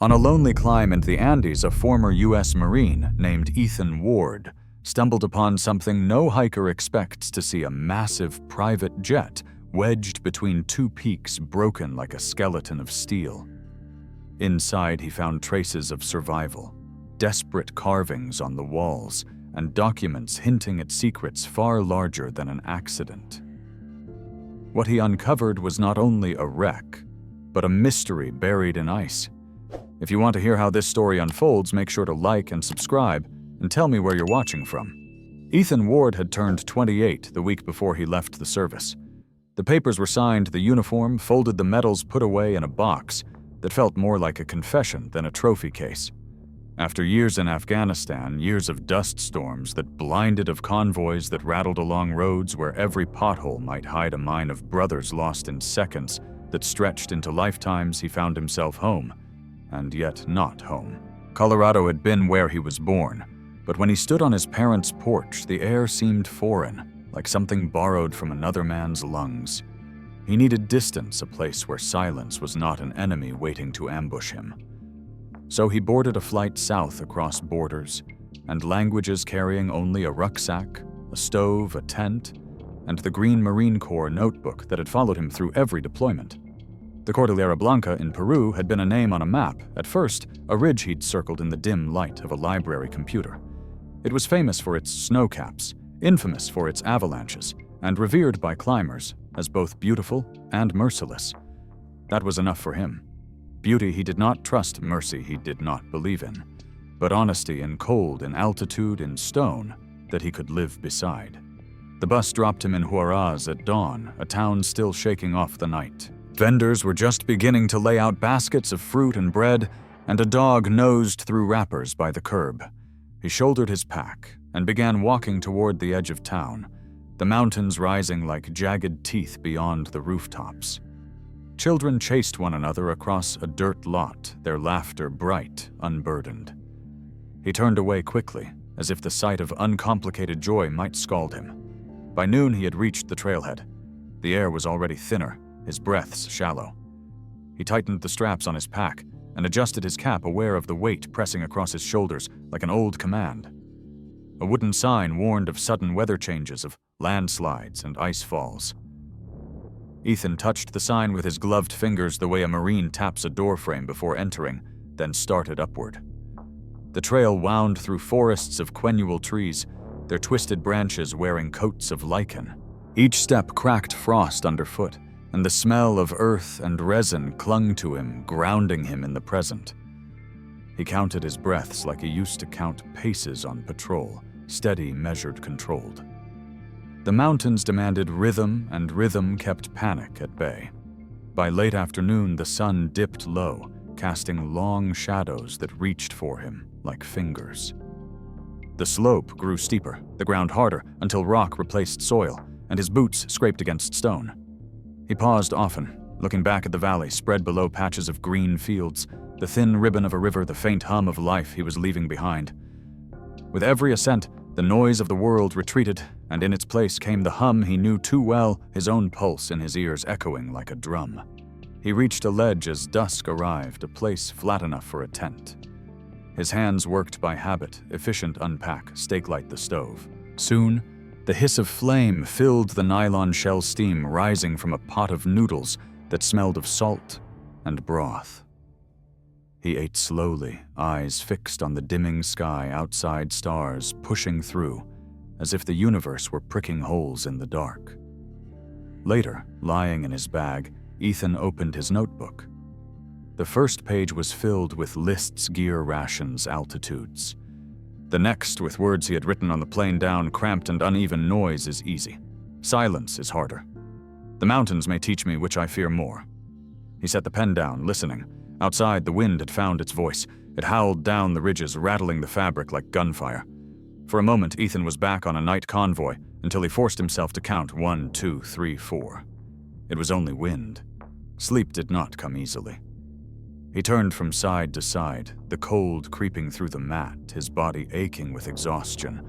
On a lonely climb into the Andes, a former U.S. Marine named Ethan Ward stumbled upon something no hiker expects to see: a massive private jet wedged between two peaks, broken like a skeleton of steel. Inside, he found traces of survival, desperate carvings on the walls, and documents hinting at secrets far larger than an accident. What he uncovered was not only a wreck, but a mystery buried in ice. If you want to hear how this story unfolds, make sure to like and subscribe, and tell me where you're watching from. Ethan Ward had turned 28 the week before he left the service. The papers were signed, the uniform, folded, the medals put away in a box that felt more like a confession than a trophy case. After years in Afghanistan, years of dust storms that blinded, of convoys that rattled along roads where every pothole might hide a mine of brothers lost in seconds that stretched into lifetimes, he found himself home, and yet not home. Colorado had been where he was born, but when he stood on his parents' porch, the air seemed foreign, like something borrowed from another man's lungs. He needed distance, a place where silence was not an enemy waiting to ambush him. So he boarded a flight south across borders, and languages carrying only a rucksack, a stove, a tent, and the green Marine Corps notebook that had followed him through every deployment. The Cordillera Blanca in Peru had been a name on a map, at first a ridge he'd circled in the dim light of a library computer. It was famous for its snowcaps, infamous for its avalanches, and revered by climbers as both beautiful and merciless. That was enough for him. Beauty he did not trust, mercy he did not believe in, but honesty in cold, in altitude, in stone that he could live beside. The bus dropped him in Huaraz at dawn, a town still shaking off the night. Vendors were just beginning to lay out baskets of fruit and bread, and a dog nosed through wrappers by the curb. He shouldered his pack and began walking toward the edge of town, the mountains rising like jagged teeth beyond the rooftops. Children chased one another across a dirt lot, their laughter bright, unburdened. He turned away quickly, as if the sight of uncomplicated joy might scald him. By noon, he had reached the trailhead. The air was already thinner, his breaths shallow. He tightened the straps on his pack and adjusted his cap, aware of the weight pressing across his shoulders like an old command. A wooden sign warned of sudden weather changes, of landslides and ice falls. Ethan touched the sign with his gloved fingers the way a Marine taps a doorframe before entering, then started upward. The trail wound through forests of quennual trees, their twisted branches wearing coats of lichen. Each step cracked frost underfoot, and the smell of earth and resin clung to him, grounding him in the present. He counted his breaths like he used to count paces on patrol, steady, measured, controlled. The mountains demanded rhythm, and rhythm kept panic at bay. By late afternoon, the sun dipped low, casting long shadows that reached for him like fingers. The slope grew steeper, the ground harder, until rock replaced soil, and his boots scraped against stone. He paused often, looking back at the valley spread below patches of green fields, the thin ribbon of a river, the faint hum of life he was leaving behind. With every ascent, the noise of the world retreated, and in its place came the hum he knew too well, his own pulse in his ears echoing like a drum. He reached a ledge as dusk arrived, a place flat enough for a tent. His hands worked by habit, efficient unpack, stake-light the stove. Soon, the hiss of flame filled the nylon shell steam rising from a pot of noodles that smelled of salt and broth. He ate slowly, eyes fixed on the dimming sky, outside stars pushing through, as if the universe were pricking holes in the dark. Later, lying in his bag, Ethan opened his notebook. The first page was filled with lists, gear, rations, altitudes. The next with words he had written on the plane down. Cramped and uneven noise is easy. Silence is harder. The mountains may teach me which I fear more. He set the pen down, listening. Outside, the wind had found its voice. It howled down the ridges, rattling the fabric like gunfire. For a moment, Ethan was back on a night convoy, until he forced himself to count 1, 2, 3, 4. It was only wind. Sleep did not come easily. He turned from side to side, the cold creeping through the mat, his body aching with exhaustion,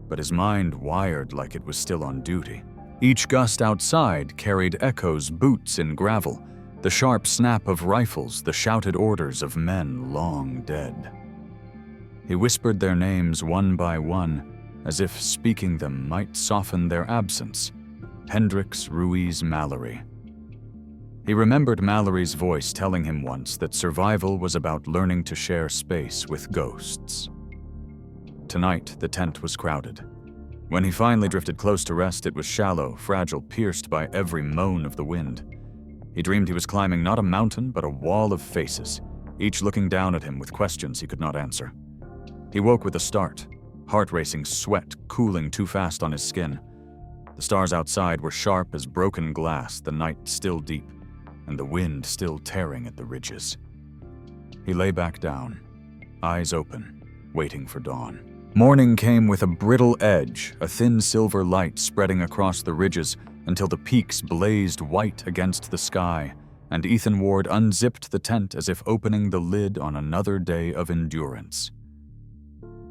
but his mind wired like it was still on duty. Each gust outside carried echoes, boots in gravel, The sharp snap of rifles, the shouted orders of men long dead. He whispered their names one by one, as if speaking them might soften their absence. Hendricks Ruiz Mallory. He remembered Mallory's voice telling him once that survival was about learning to share space with ghosts. Tonight, the tent was crowded. When he finally drifted close to rest, it was shallow, fragile, pierced by every moan of the wind. He dreamed he was climbing not a mountain, but a wall of faces, each looking down at him with questions he could not answer. He woke with a start, heart-racing sweat cooling too fast on his skin. The stars outside were sharp as broken glass, the night still deep, and the wind still tearing at the ridges. He lay back down, eyes open, waiting for dawn. Morning came with a brittle edge, a thin silver light spreading across the ridges until the peaks blazed white against the sky, and Ethan Ward unzipped the tent as if opening the lid on another day of endurance.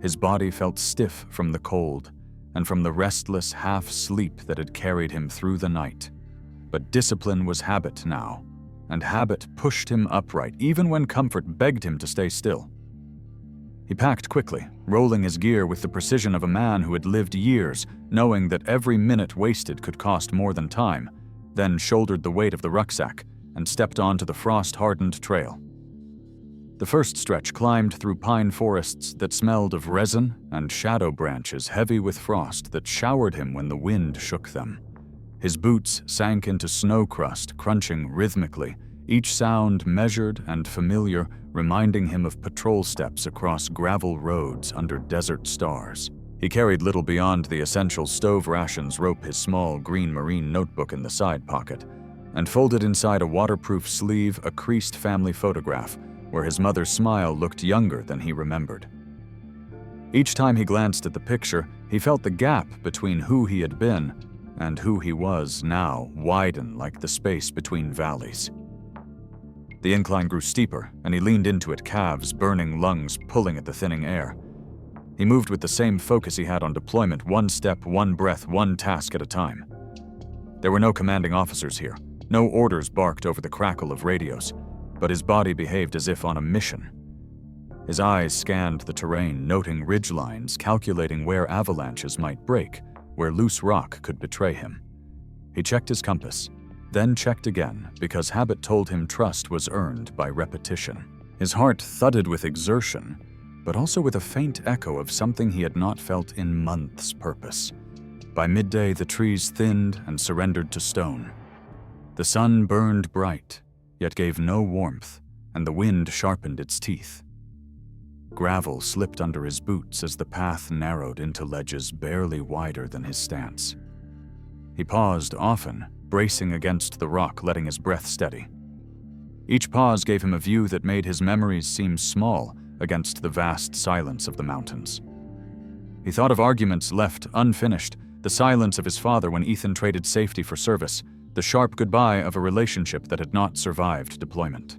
His body felt stiff from the cold and from the restless half-sleep that had carried him through the night. But discipline was habit now, and habit pushed him upright even when comfort begged him to stay still. He packed quickly, rolling his gear with the precision of a man who had lived years, knowing that every minute wasted could cost more than time, then shouldered the weight of the rucksack and stepped onto the frost-hardened trail. The first stretch climbed through pine forests that smelled of resin and shadow branches heavy with frost that showered him when the wind shook them. His boots sank into snow crust, crunching rhythmically, each sound measured and familiar, reminding him of patrol steps across gravel roads under desert stars. He carried little beyond the essential stove rations rope his small green marine notebook in the side pocket, and folded inside a waterproof sleeve a creased family photograph where his mother's smile looked younger than he remembered. Each time he glanced at the picture, he felt the gap between who he had been and who he was now widen like the space between valleys. The incline grew steeper, and he leaned into it, calves, burning lungs pulling at the thinning air. He moved with the same focus he had on deployment, one step, one breath, one task at a time. There were no commanding officers here. No orders barked over the crackle of radios, but his body behaved as if on a mission. His eyes scanned the terrain, noting ridgelines, calculating where avalanches might break, where loose rock could betray him. He checked his compass, then checked again, because habit told him trust was earned by repetition. His heart thudded with exertion, but also with a faint echo of something he had not felt in months' purpose. By midday, the trees thinned and surrendered to stone. The sun burned bright, yet gave no warmth, and the wind sharpened its teeth. Gravel slipped under his boots as the path narrowed into ledges barely wider than his stance. He paused often, bracing against the rock, letting his breath steady. Each pause gave him a view that made his memories seem small against the vast silence of the mountains. He thought of arguments left unfinished, the silence of his father when Ethan traded safety for service, the sharp goodbye of a relationship that had not survived deployment.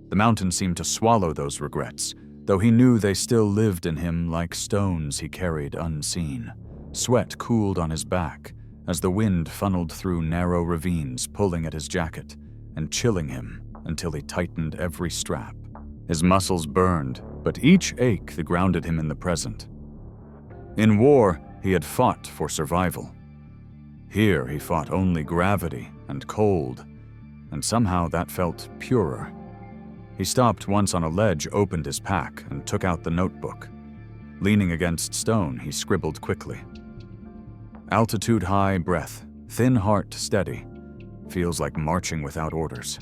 The mountain seemed to swallow those regrets, though he knew they still lived in him like stones he carried unseen. Sweat cooled on his back as the wind funneled through narrow ravines, pulling at his jacket and chilling him until he tightened every strap. His muscles burned, but each ache that grounded him in the present. In war, he had fought for survival. Here he fought only gravity and cold, and somehow that felt purer. He stopped once on a ledge, opened his pack, and took out the notebook. Leaning against stone, he scribbled quickly. Altitude high breath, thin heart steady. Feels like marching without orders.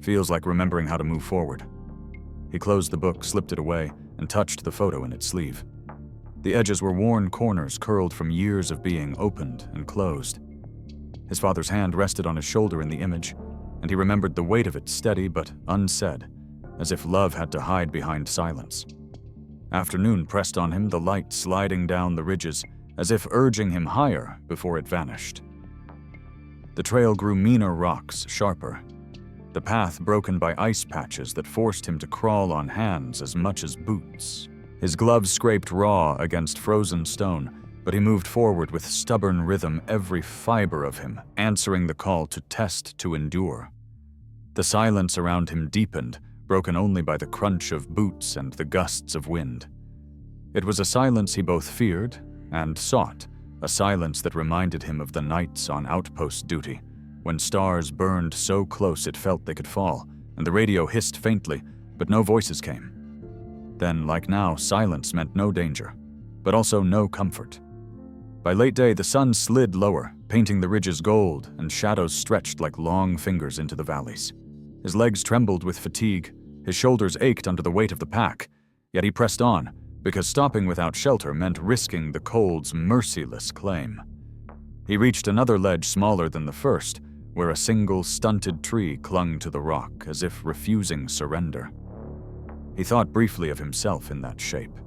Feels like remembering how to move forward. He closed the book, slipped it away, and touched the photo in its sleeve. The edges were worn corners curled from years of being opened and closed. His father's hand rested on his shoulder in the image, and he remembered the weight of it steady but unsaid, as if love had to hide behind silence. Afternoon pressed on him, the light sliding down the ridges, as if urging him higher before it vanished. The trail grew meaner rocks, sharper. The path broken by ice patches that forced him to crawl on hands as much as boots. His gloves scraped raw against frozen stone, but he moved forward with stubborn rhythm, every fiber of him answering the call to test to endure. The silence around him deepened, broken only by the crunch of boots and the gusts of wind. It was a silence he both feared and sought, a silence that reminded him of the nights on outpost duty, when stars burned so close it felt they could fall, and the radio hissed faintly, but no voices came. Then, like now, silence meant no danger, but also no comfort. By late day, the sun slid lower, painting the ridges gold, and shadows stretched like long fingers into the valleys. His legs trembled with fatigue, his shoulders ached under the weight of the pack, yet he pressed on, because stopping without shelter meant risking the cold's merciless claim. He reached another ledge smaller than the first, where a single stunted tree clung to the rock as if refusing surrender. He thought briefly of himself in that shape,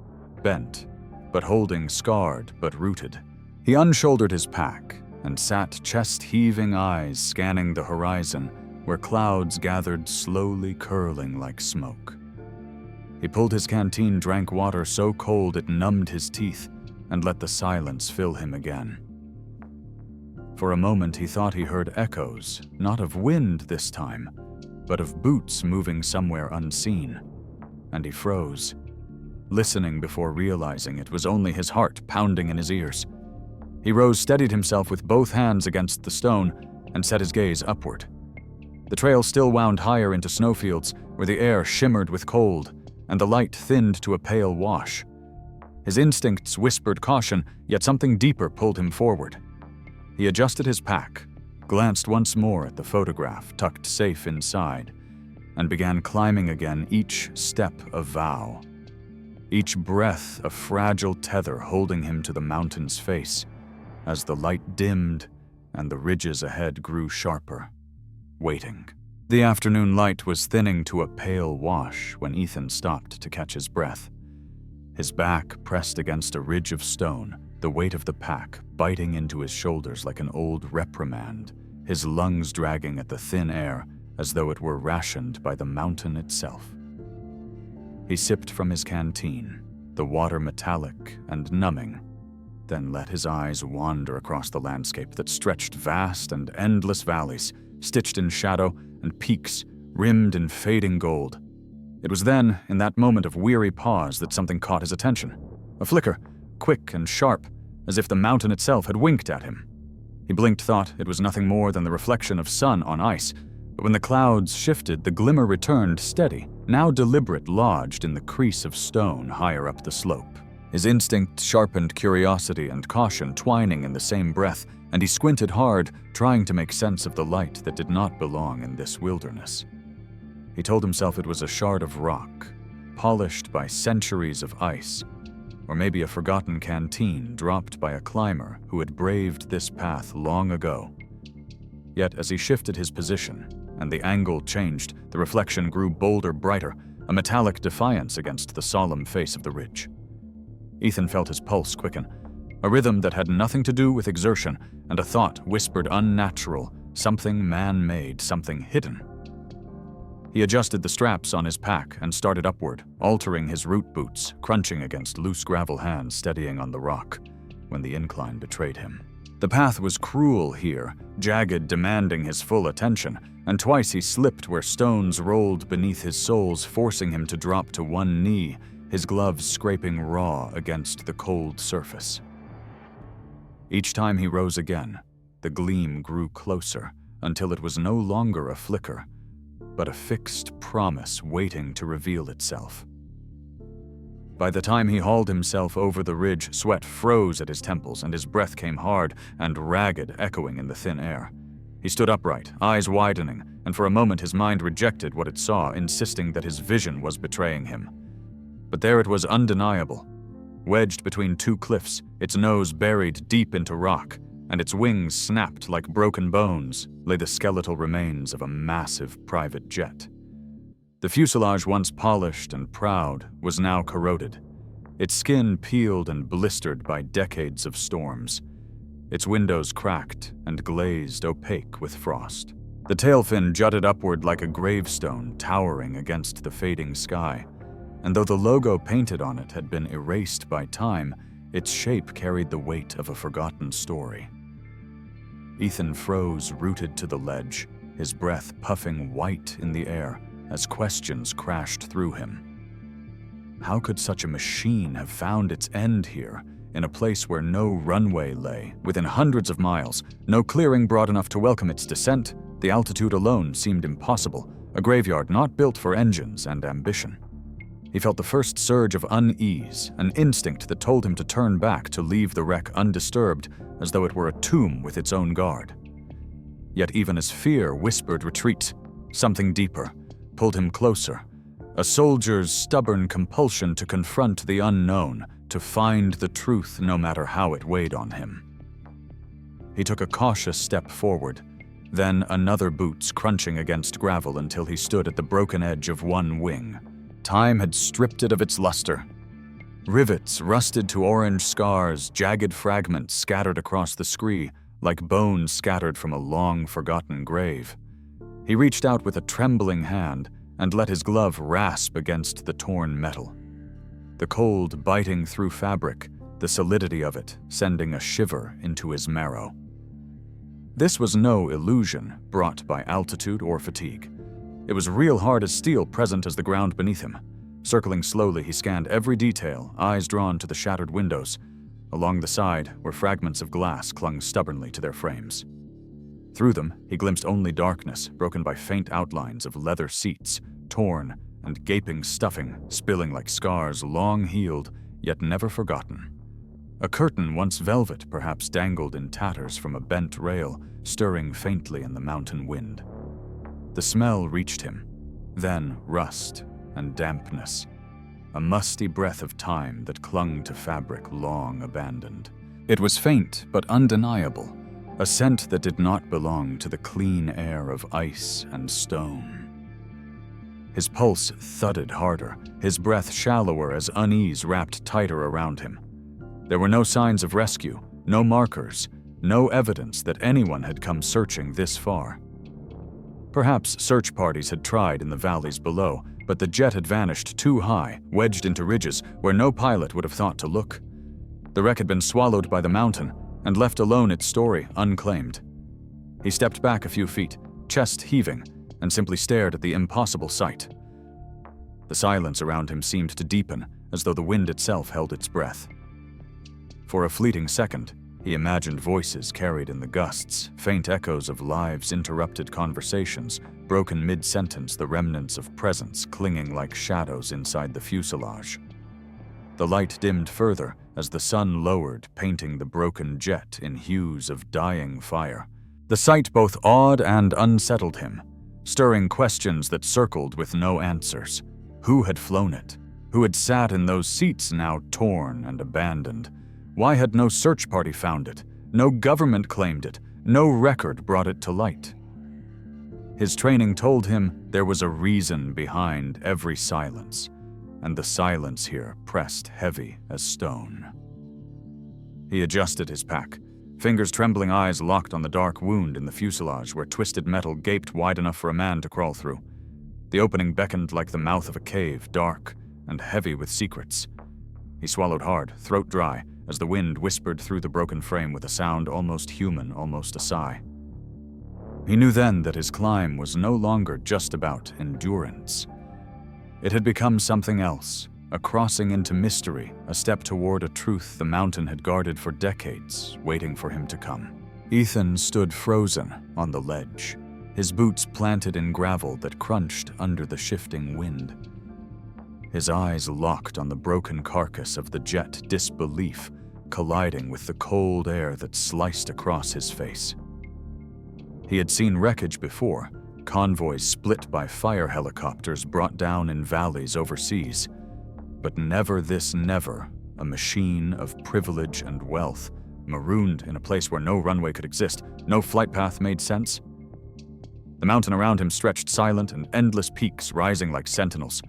bent, but holding, scarred but rooted. He unshouldered his pack and sat chest-heaving eyes scanning the horizon where clouds gathered slowly curling like smoke. He pulled his canteen, drank water so cold it numbed his teeth, and let the silence fill him again. For a moment he thought he heard echoes, not of wind this time, but of boots moving somewhere unseen, and he froze, listening before realizing it was only his heart pounding in his ears. He rose, steadied himself with both hands against the stone, and set his gaze upward. The trail still wound higher into snowfields, where the air shimmered with cold, and the light thinned to a pale wash. His instincts whispered caution, yet something deeper pulled him forward. He adjusted his pack, glanced once more at the photograph tucked safe inside, and began climbing again, each step a vow, each breath a fragile tether holding him to the mountain's face, as the light dimmed and the ridges ahead grew sharper, waiting. The afternoon light was thinning to a pale wash when Ethan stopped to catch his breath. His back pressed against a ridge of stone, the weight of the pack biting into his shoulders like an old reprimand, his lungs dragging at the thin air as though it were rationed by the mountain itself. He sipped from his canteen, the water metallic and numbing, then let his eyes wander across the landscape that stretched vast and endless valleys, stitched in shadow, and peaks rimmed in fading gold. It was then, in that moment of weary pause, that something caught his attention. A flicker, quick and sharp, as if the mountain itself had winked at him. He blinked, thought it was nothing more than the reflection of sun on ice, but when the clouds shifted, the glimmer returned steady, now deliberate, lodged in the crease of stone higher up the slope. His instinct sharpened curiosity and caution twining in the same breath, and he squinted hard, trying to make sense of the light that did not belong in this wilderness. He told himself it was a shard of rock, polished by centuries of ice, or maybe a forgotten canteen dropped by a climber who had braved this path long ago. Yet as he shifted his position, and the angle changed, the reflection grew bolder, brighter, a metallic defiance against the solemn face of the ridge. Ethan felt his pulse quicken, a rhythm that had nothing to do with exertion, and a thought whispered unnatural, something man-made, something hidden. He adjusted the straps on his pack and started upward, altering his root boots, crunching against loose gravel hands steadying on the rock, when the incline betrayed him. The path was cruel here, jagged, demanding his full attention, and twice he slipped where stones rolled beneath his soles, forcing him to drop to one knee, his gloves scraping raw against the cold surface. Each time he rose again, the gleam grew closer, until it was no longer a flicker, but a fixed promise waiting to reveal itself. By the time he hauled himself over the ridge, sweat froze at his temples and his breath came hard and ragged, echoing in the thin air. He stood upright, eyes widening, and for a moment his mind rejected what it saw, insisting that his vision was betraying him. But there it was, undeniable. Wedged between two cliffs, its nose buried deep into rock, and its wings snapped like broken bones, lay the skeletal remains of a massive private jet. The fuselage, once polished and proud, was now corroded, its skin peeled and blistered by decades of storms, its windows cracked and glazed opaque with frost. The tail fin jutted upward like a gravestone towering against the fading sky, and though the logo painted on it had been erased by time, its shape carried the weight of a forgotten story. Ethan froze, rooted to the ledge, his breath puffing white in the air as questions crashed through him. How could such a machine have found its end here, in a place where no runway lay, within hundreds of miles, no clearing broad enough to welcome its descent? The altitude alone seemed impossible, a graveyard not built for engines and ambition. He felt the first surge of unease, an instinct that told him to turn back, to leave the wreck undisturbed, as though it were a tomb with its own guard. Yet even as fear whispered retreat, something deeper pulled him closer, a soldier's stubborn compulsion to confront the unknown, to find the truth no matter how it weighed on him. He took a cautious step forward, then another, boots crunching against gravel until he stood at the broken edge of one wing. Time had stripped it of its luster. Rivets rusted to orange scars, jagged fragments scattered across the scree, like bones scattered from a long-forgotten grave. He reached out with a trembling hand and let his glove rasp against the torn metal. The cold biting through fabric, the solidity of it sending a shiver into his marrow. This was no illusion brought by altitude or fatigue. It was real hard as steel, present as the ground beneath him. Circling slowly, he scanned every detail, eyes drawn to the shattered windows, along the side where fragments of glass clung stubbornly to their frames. Through them, he glimpsed only darkness, broken by faint outlines of leather seats, torn and gaping stuffing, spilling like scars long healed, yet never forgotten. A curtain, once velvet, perhaps dangled in tatters from a bent rail, stirring faintly in the mountain wind. The smell reached him, then rust and dampness, a musty breath of time that clung to fabric long abandoned. It was faint but undeniable, a scent that did not belong to the clean air of ice and stone. His pulse thudded harder, his breath shallower as unease wrapped tighter around him. There were no signs of rescue, no markers, no evidence that anyone had come searching this far. Perhaps search parties had tried in the valleys below, but the jet had vanished too high, wedged into ridges where no pilot would have thought to look. The wreck had been swallowed by the mountain, and left alone its story unclaimed. He stepped back a few feet, chest heaving, and simply stared at the impossible sight. The silence around him seemed to deepen, as though the wind itself held its breath. For a fleeting second, he imagined voices carried in the gusts, faint echoes of lives' interrupted conversations, broken mid-sentence, the remnants of presence clinging like shadows inside the fuselage. The light dimmed further as the sun lowered, painting the broken jet in hues of dying fire. The sight both awed and unsettled him, stirring questions that circled with no answers. Who had flown it? Who had sat in those seats now torn and abandoned? Why had no search party found it? No government claimed it. No record brought it to light. His training told him there was a reason behind every silence, and the silence here pressed heavy as stone. He adjusted his pack, fingers trembling, eyes locked on the dark wound in the fuselage where twisted metal gaped wide enough for a man to crawl through. The opening beckoned like the mouth of a cave, dark and heavy with secrets. He swallowed hard, throat dry, as the wind whispered through the broken frame with a sound almost human, almost a sigh. He knew then that his climb was no longer just about endurance. It had become something else, a crossing into mystery, a step toward a truth the mountain had guarded for decades, waiting for him to come. Ethan stood frozen on the ledge, his boots planted in gravel that crunched under the shifting wind. His eyes locked on the broken carcass of the jet, disbelief colliding with the cold air that sliced across his face. He had seen wreckage before, convoys split by fire helicopters brought down in valleys overseas, but never this, never a machine of privilege and wealth, marooned in a place where no runway could exist, no flight path made sense. The mountain around him stretched silent and endless peaks rising like sentinels.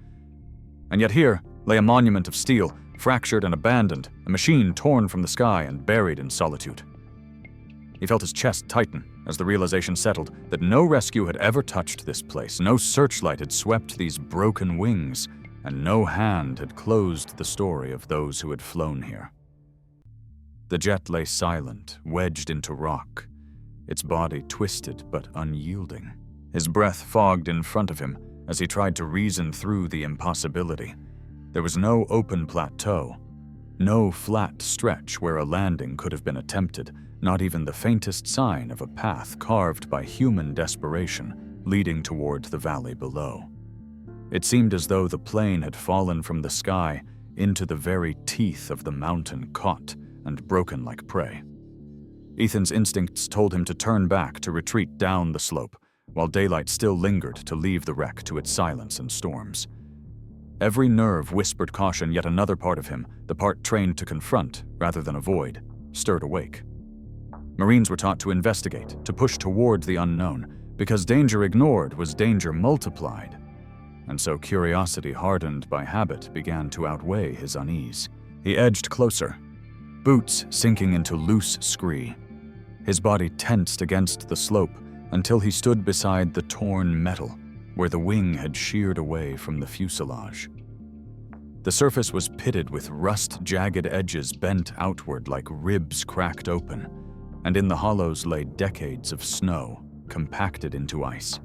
And yet here lay a monument of steel, fractured and abandoned, a machine torn from the sky and buried in solitude. He felt his chest tighten as the realization settled that no rescue had ever touched this place, no searchlight had swept these broken wings, and no hand had closed the story of those who had flown here. The jet lay silent, wedged into rock, its body twisted but unyielding. His breath fogged in front of him as he tried to reason through the impossibility. There was no open plateau, no flat stretch where a landing could have been attempted, not even the faintest sign of a path carved by human desperation leading toward the valley below. It seemed as though the plane had fallen from the sky into the very teeth of the mountain, caught and broken like prey. Ethan's instincts told him to turn back, to retreat down the slope, while daylight still lingered to leave the wreck to its silence and storms. Every nerve whispered caution, yet another part of him, the part trained to confront rather than avoid, stirred awake. Marines were taught to investigate, to push toward the unknown, because danger ignored was danger multiplied. And so curiosity, hardened by habit, began to outweigh his unease. He edged closer, boots sinking into loose scree. His body tensed against the slope until he stood beside the torn metal, where the wing had sheared away from the fuselage. The surface was pitted with rust-jagged edges bent outward like ribs cracked open, and in the hollows lay decades of snow, compacted into ice.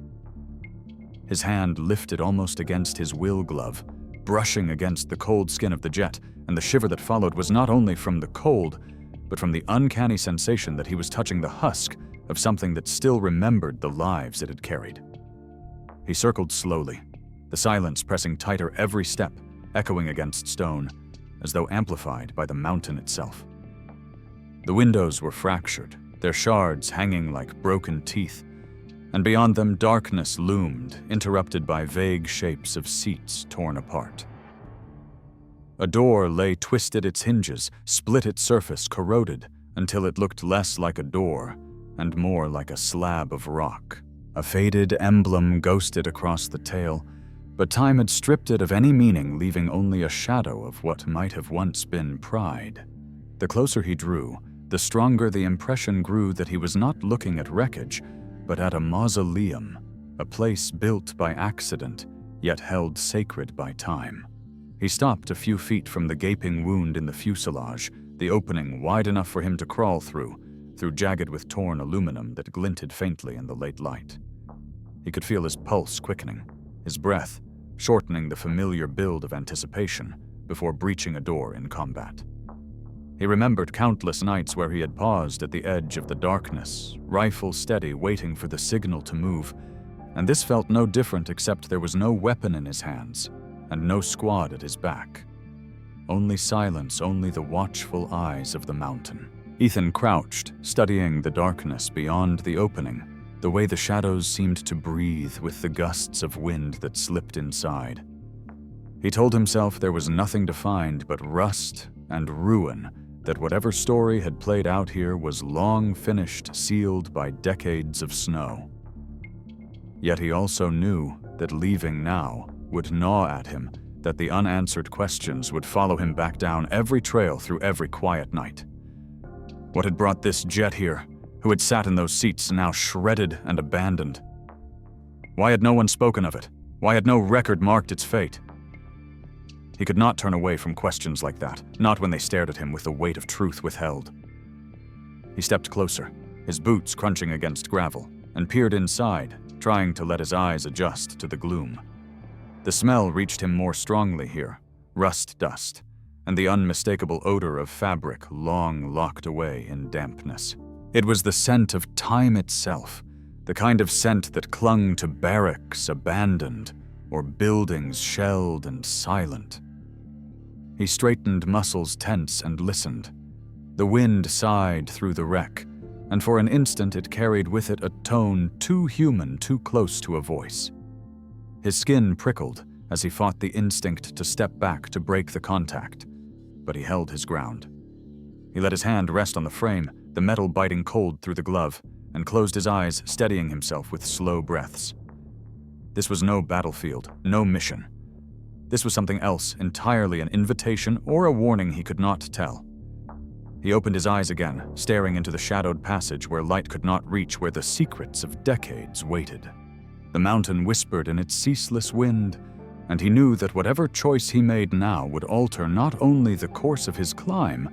His hand lifted almost against his will glove, brushing against the cold skin of the jet, and the shiver that followed was not only from the cold, but from the uncanny sensation that he was touching the husk of something that still remembered the lives it had carried. He circled slowly, the silence pressing tighter every step, echoing against stone, as though amplified by the mountain itself. The windows were fractured, their shards hanging like broken teeth, and beyond them darkness loomed, interrupted by vague shapes of seats torn apart. A door lay twisted its hinges, split its surface, corroded, until it looked less like a door and more like a slab of rock. A faded emblem ghosted across the tail, but time had stripped it of any meaning, leaving only a shadow of what might have once been pride. The closer he drew, the stronger the impression grew that he was not looking at wreckage, but at a mausoleum, a place built by accident, yet held sacred by time. He stopped a few feet from the gaping wound in the fuselage, the opening wide enough for him to crawl through jagged with torn aluminum that glinted faintly in the late light. He could feel his pulse quickening, his breath shortening the familiar build of anticipation before breaching a door in combat. He remembered countless nights where he had paused at the edge of the darkness, rifle steady, waiting for the signal to move, and this felt no different except there was no weapon in his hands and no squad at his back. Only silence, only the watchful eyes of the mountain. Ethan crouched, studying the darkness beyond the opening, the way the shadows seemed to breathe with the gusts of wind that slipped inside. He told himself there was nothing to find but rust and ruin, that whatever story had played out here was long finished, sealed by decades of snow. Yet he also knew that leaving now would gnaw at him, that the unanswered questions would follow him back down every trail through every quiet night. What had brought this jet here, who had sat in those seats now shredded and abandoned? Why had no one spoken of it? Why had no record marked its fate? He could not turn away from questions like that, not when they stared at him with the weight of truth withheld. He stepped closer, his boots crunching against gravel, and peered inside, trying to let his eyes adjust to the gloom. The smell reached him more strongly here, rust dust, and the unmistakable odor of fabric long locked away in dampness. It was the scent of time itself, the kind of scent that clung to barracks abandoned or buildings shelled and silent. He straightened, muscles tense, and listened. The wind sighed through the wreck, and for an instant it carried with it a tone too human, too close to a voice. His skin prickled as he fought the instinct to step back to break the contact, but he held his ground. He let his hand rest on the frame, the metal biting cold through the glove, and closed his eyes, steadying himself with slow breaths. This was no battlefield, no mission. This was something else, entirely an invitation or a warning he could not tell. He opened his eyes again, staring into the shadowed passage where light could not reach, where the secrets of decades waited. The mountain whispered in its ceaseless wind, and he knew that whatever choice he made now would alter not only the course of his climb,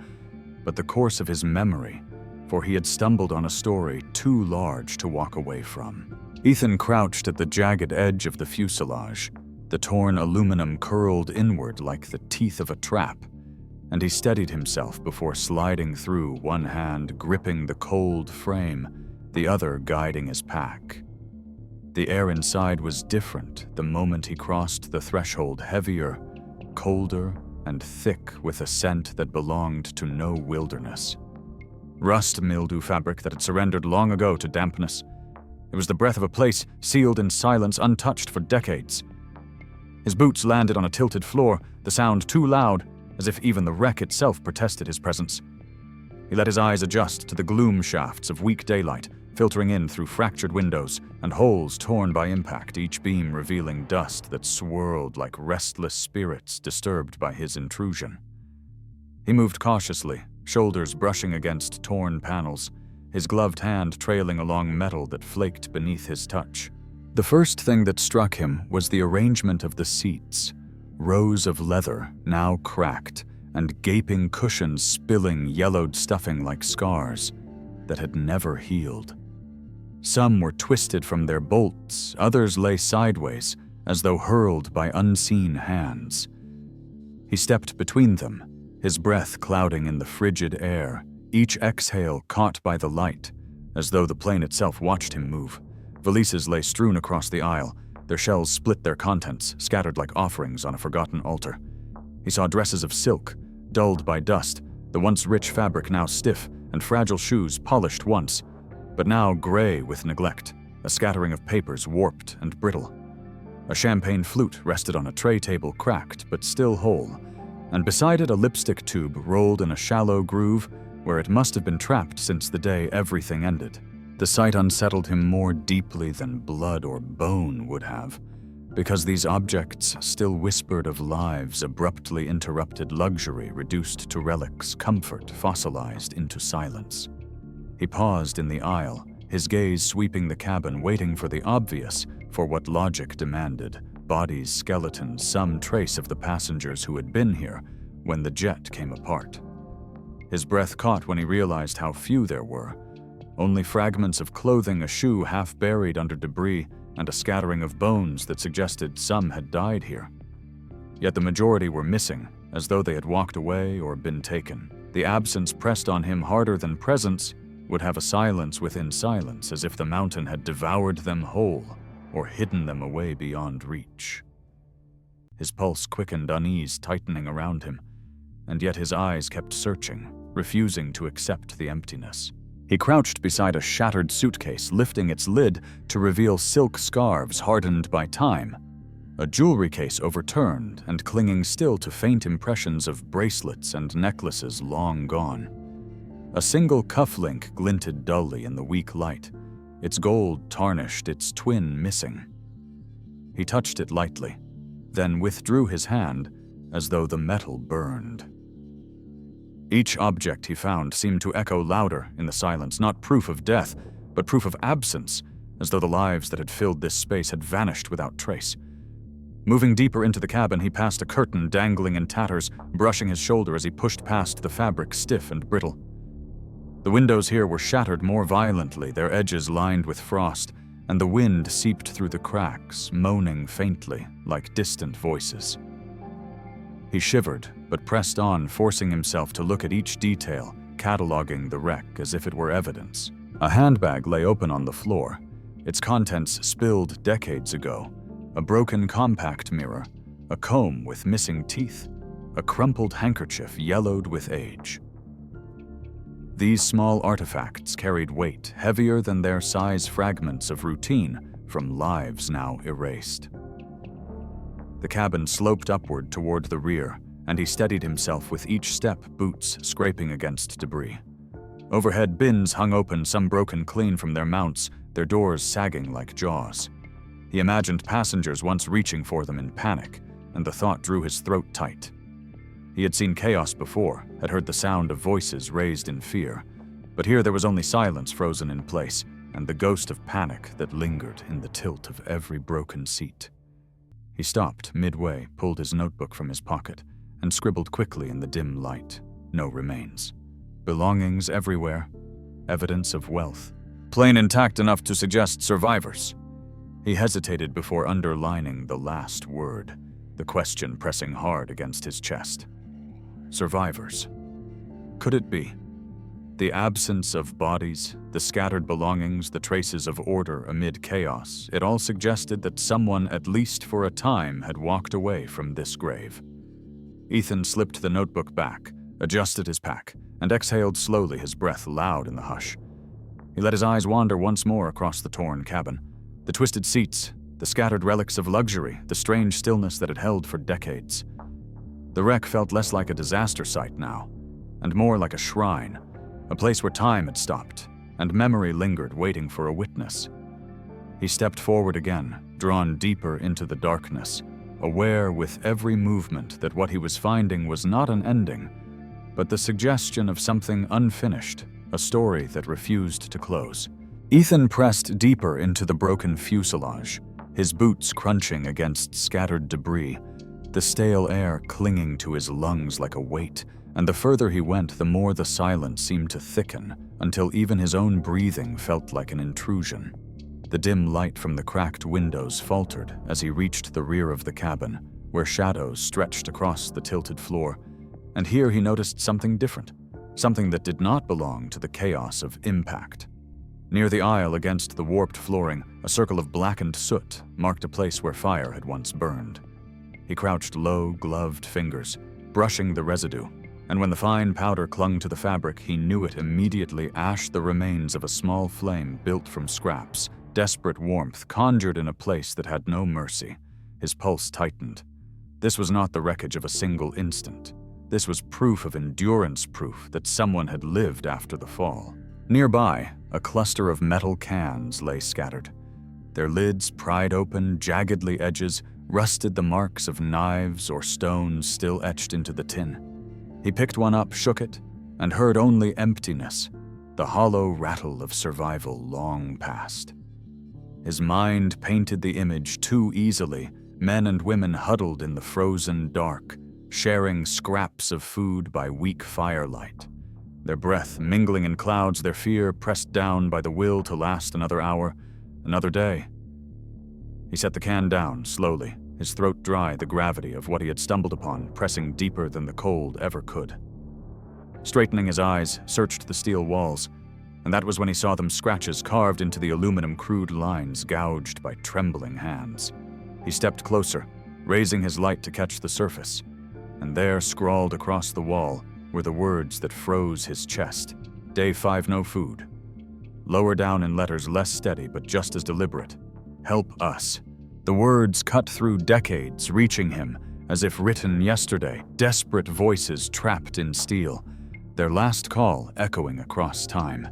but the course of his memory, for he had stumbled on a story too large to walk away from. Ethan crouched at the jagged edge of the fuselage. The torn aluminum curled inward like the teeth of a trap, and he steadied himself before sliding through, one hand gripping the cold frame, the other guiding his pack. The air inside was different the moment he crossed the threshold, heavier, colder, and thick with a scent that belonged to no wilderness. Rust mildew fabric that had surrendered long ago to dampness. It was the breath of a place sealed in silence, untouched for decades. His boots landed on a tilted floor, the sound too loud, as if even the wreck itself protested his presence. He let his eyes adjust to the gloom shafts of weak daylight, filtering in through fractured windows and holes torn by impact, each beam revealing dust that swirled like restless spirits disturbed by his intrusion. He moved cautiously, shoulders brushing against torn panels, his gloved hand trailing along metal that flaked beneath his touch. The first thing that struck him was the arrangement of the seats, rows of leather now cracked and gaping cushions spilling yellowed stuffing like scars that had never healed. Some were twisted from their bolts, others lay sideways as though hurled by unseen hands. He stepped between them, his breath clouding in the frigid air, each exhale caught by the light, as though the plane itself watched him move. Valises lay strewn across the aisle, their shells split their contents, scattered like offerings on a forgotten altar. He saw dresses of silk, dulled by dust, the once rich fabric now stiff, and fragile shoes polished once, but now gray with neglect, a scattering of papers warped and brittle. A champagne flute rested on a tray table, cracked but still whole, and beside it a lipstick tube rolled in a shallow groove where it must have been trapped since the day everything ended. The sight unsettled him more deeply than blood or bone would have, because these objects still whispered of lives abruptly interrupted, luxury reduced to relics, comfort fossilized into silence. He paused in the aisle, his gaze sweeping the cabin, waiting for the obvious, for what logic demanded: bodies, skeletons, some trace of the passengers who had been here when the jet came apart. His breath caught when he realized how few there were. Only fragments of clothing, a shoe half buried under debris, and a scattering of bones that suggested some had died here. Yet the majority were missing, as though they had walked away or been taken. The absence pressed on him harder than presence would have a silence within silence, as if the mountain had devoured them whole or hidden them away beyond reach. His pulse quickened, unease tightening around him, and yet his eyes kept searching, refusing to accept the emptiness. He crouched beside a shattered suitcase, lifting its lid to reveal silk scarves hardened by time, a jewelry case overturned and clinging still to faint impressions of bracelets and necklaces long gone. A single cufflink glinted dully in the weak light, its gold tarnished, its twin missing. He touched it lightly, then withdrew his hand as though the metal burned. Each object he found seemed to echo louder in the silence, not proof of death, but proof of absence, as though the lives that had filled this space had vanished without trace. Moving deeper into the cabin, he passed a curtain dangling in tatters, brushing his shoulder as he pushed past the fabric stiff and brittle. The windows here were shattered more violently, their edges lined with frost, and the wind seeped through the cracks, moaning faintly, like distant voices. He shivered, but pressed on, forcing himself to look at each detail, cataloging the wreck as if it were evidence. A handbag lay open on the floor, its contents spilled decades ago, a broken compact mirror, a comb with missing teeth, a crumpled handkerchief yellowed with age. These small artifacts carried weight, heavier than their size fragments of routine from lives now erased. The cabin sloped upward toward the rear, and he steadied himself with each step, boots scraping against debris. Overhead bins hung open, some broken clean from their mounts, their doors sagging like jaws. He imagined passengers once reaching for them in panic, and the thought drew his throat tight. He had seen chaos before, had heard the sound of voices raised in fear, but here there was only silence frozen in place, and the ghost of panic that lingered in the tilt of every broken seat. He stopped midway, pulled his notebook from his pocket, and scribbled quickly in the dim light. No remains. Belongings everywhere. Evidence of wealth. Plane intact enough to suggest survivors. He hesitated before underlining the last word, the question pressing hard against his chest. Survivors. Could it be? The absence of bodies, the scattered belongings, the traces of order amid chaos, it all suggested that someone, at least for a time, had walked away from this grave. Ethan slipped the notebook back, adjusted his pack, and exhaled slowly, his breath loud in the hush. He let his eyes wander once more across the torn cabin. The twisted seats, the scattered relics of luxury, the strange stillness that had held for decades. The wreck felt less like a disaster site now, and more like a shrine, a place where time had stopped, and memory lingered, waiting for a witness. He stepped forward again, drawn deeper into the darkness, aware with every movement that what he was finding was not an ending, but the suggestion of something unfinished, a story that refused to close. Ethan pressed deeper into the broken fuselage, his boots crunching against scattered debris, the stale air clinging to his lungs like a weight, and the further he went, the more the silence seemed to thicken, until even his own breathing felt like an intrusion. The dim light from the cracked windows faltered as he reached the rear of the cabin, where shadows stretched across the tilted floor, and here he noticed something different, something that did not belong to the chaos of impact. Near the aisle against the warped flooring, a circle of blackened soot marked a place where fire had once burned. He crouched low, gloved fingers, brushing the residue, and when the fine powder clung to the fabric, he knew it immediately. Ash, the remains of a small flame built from scraps, desperate warmth conjured in a place that had no mercy. His pulse tightened. This was not the wreckage of a single instant. This was proof of endurance, proof that someone had lived after the fall. Nearby, a cluster of metal cans lay scattered. Their lids pried open, jaggedly edges, rusted the marks of knives or stones still etched into the tin. He picked one up, shook it, and heard only emptiness, the hollow rattle of survival long past. His mind painted the image too easily, men and women huddled in the frozen dark, sharing scraps of food by weak firelight. Their breath mingling in clouds, their fear pressed down by the will to last another hour, another day. He set the can down slowly, his throat dry, the gravity of what he had stumbled upon pressing deeper than the cold ever could. Straightening his eyes, searched the steel walls, and that was when he saw them, scratches carved into the aluminum, crude lines gouged by trembling hands. He stepped closer, raising his light to catch the surface, and there, scrawled across the wall, were the words that froze his chest. Day 5, no food. Lower down in letters less steady but just as deliberate. Help us. The words cut through decades, reaching him, as if written yesterday, desperate voices trapped in steel, their last call echoing across time.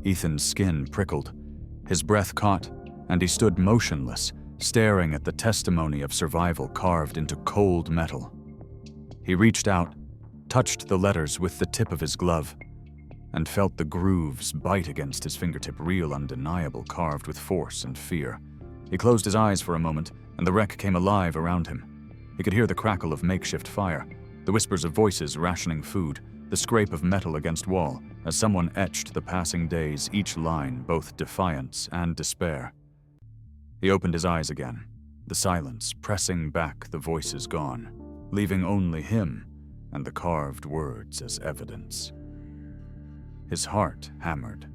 Ethan's skin prickled, his breath caught, and he stood motionless, staring at the testimony of survival carved into cold metal. He reached out, touched the letters with the tip of his glove, and felt the grooves bite against his fingertip, real, undeniable, carved with force and fear. He closed his eyes for a moment, and the wreck came alive around him. He could hear the crackle of makeshift fire, the whispers of voices rationing food, the scrape of metal against wall, as someone etched the passing days, each line both defiance and despair. He opened his eyes again, the silence pressing back the voices gone, leaving only him and the carved words as evidence. His heart hammered.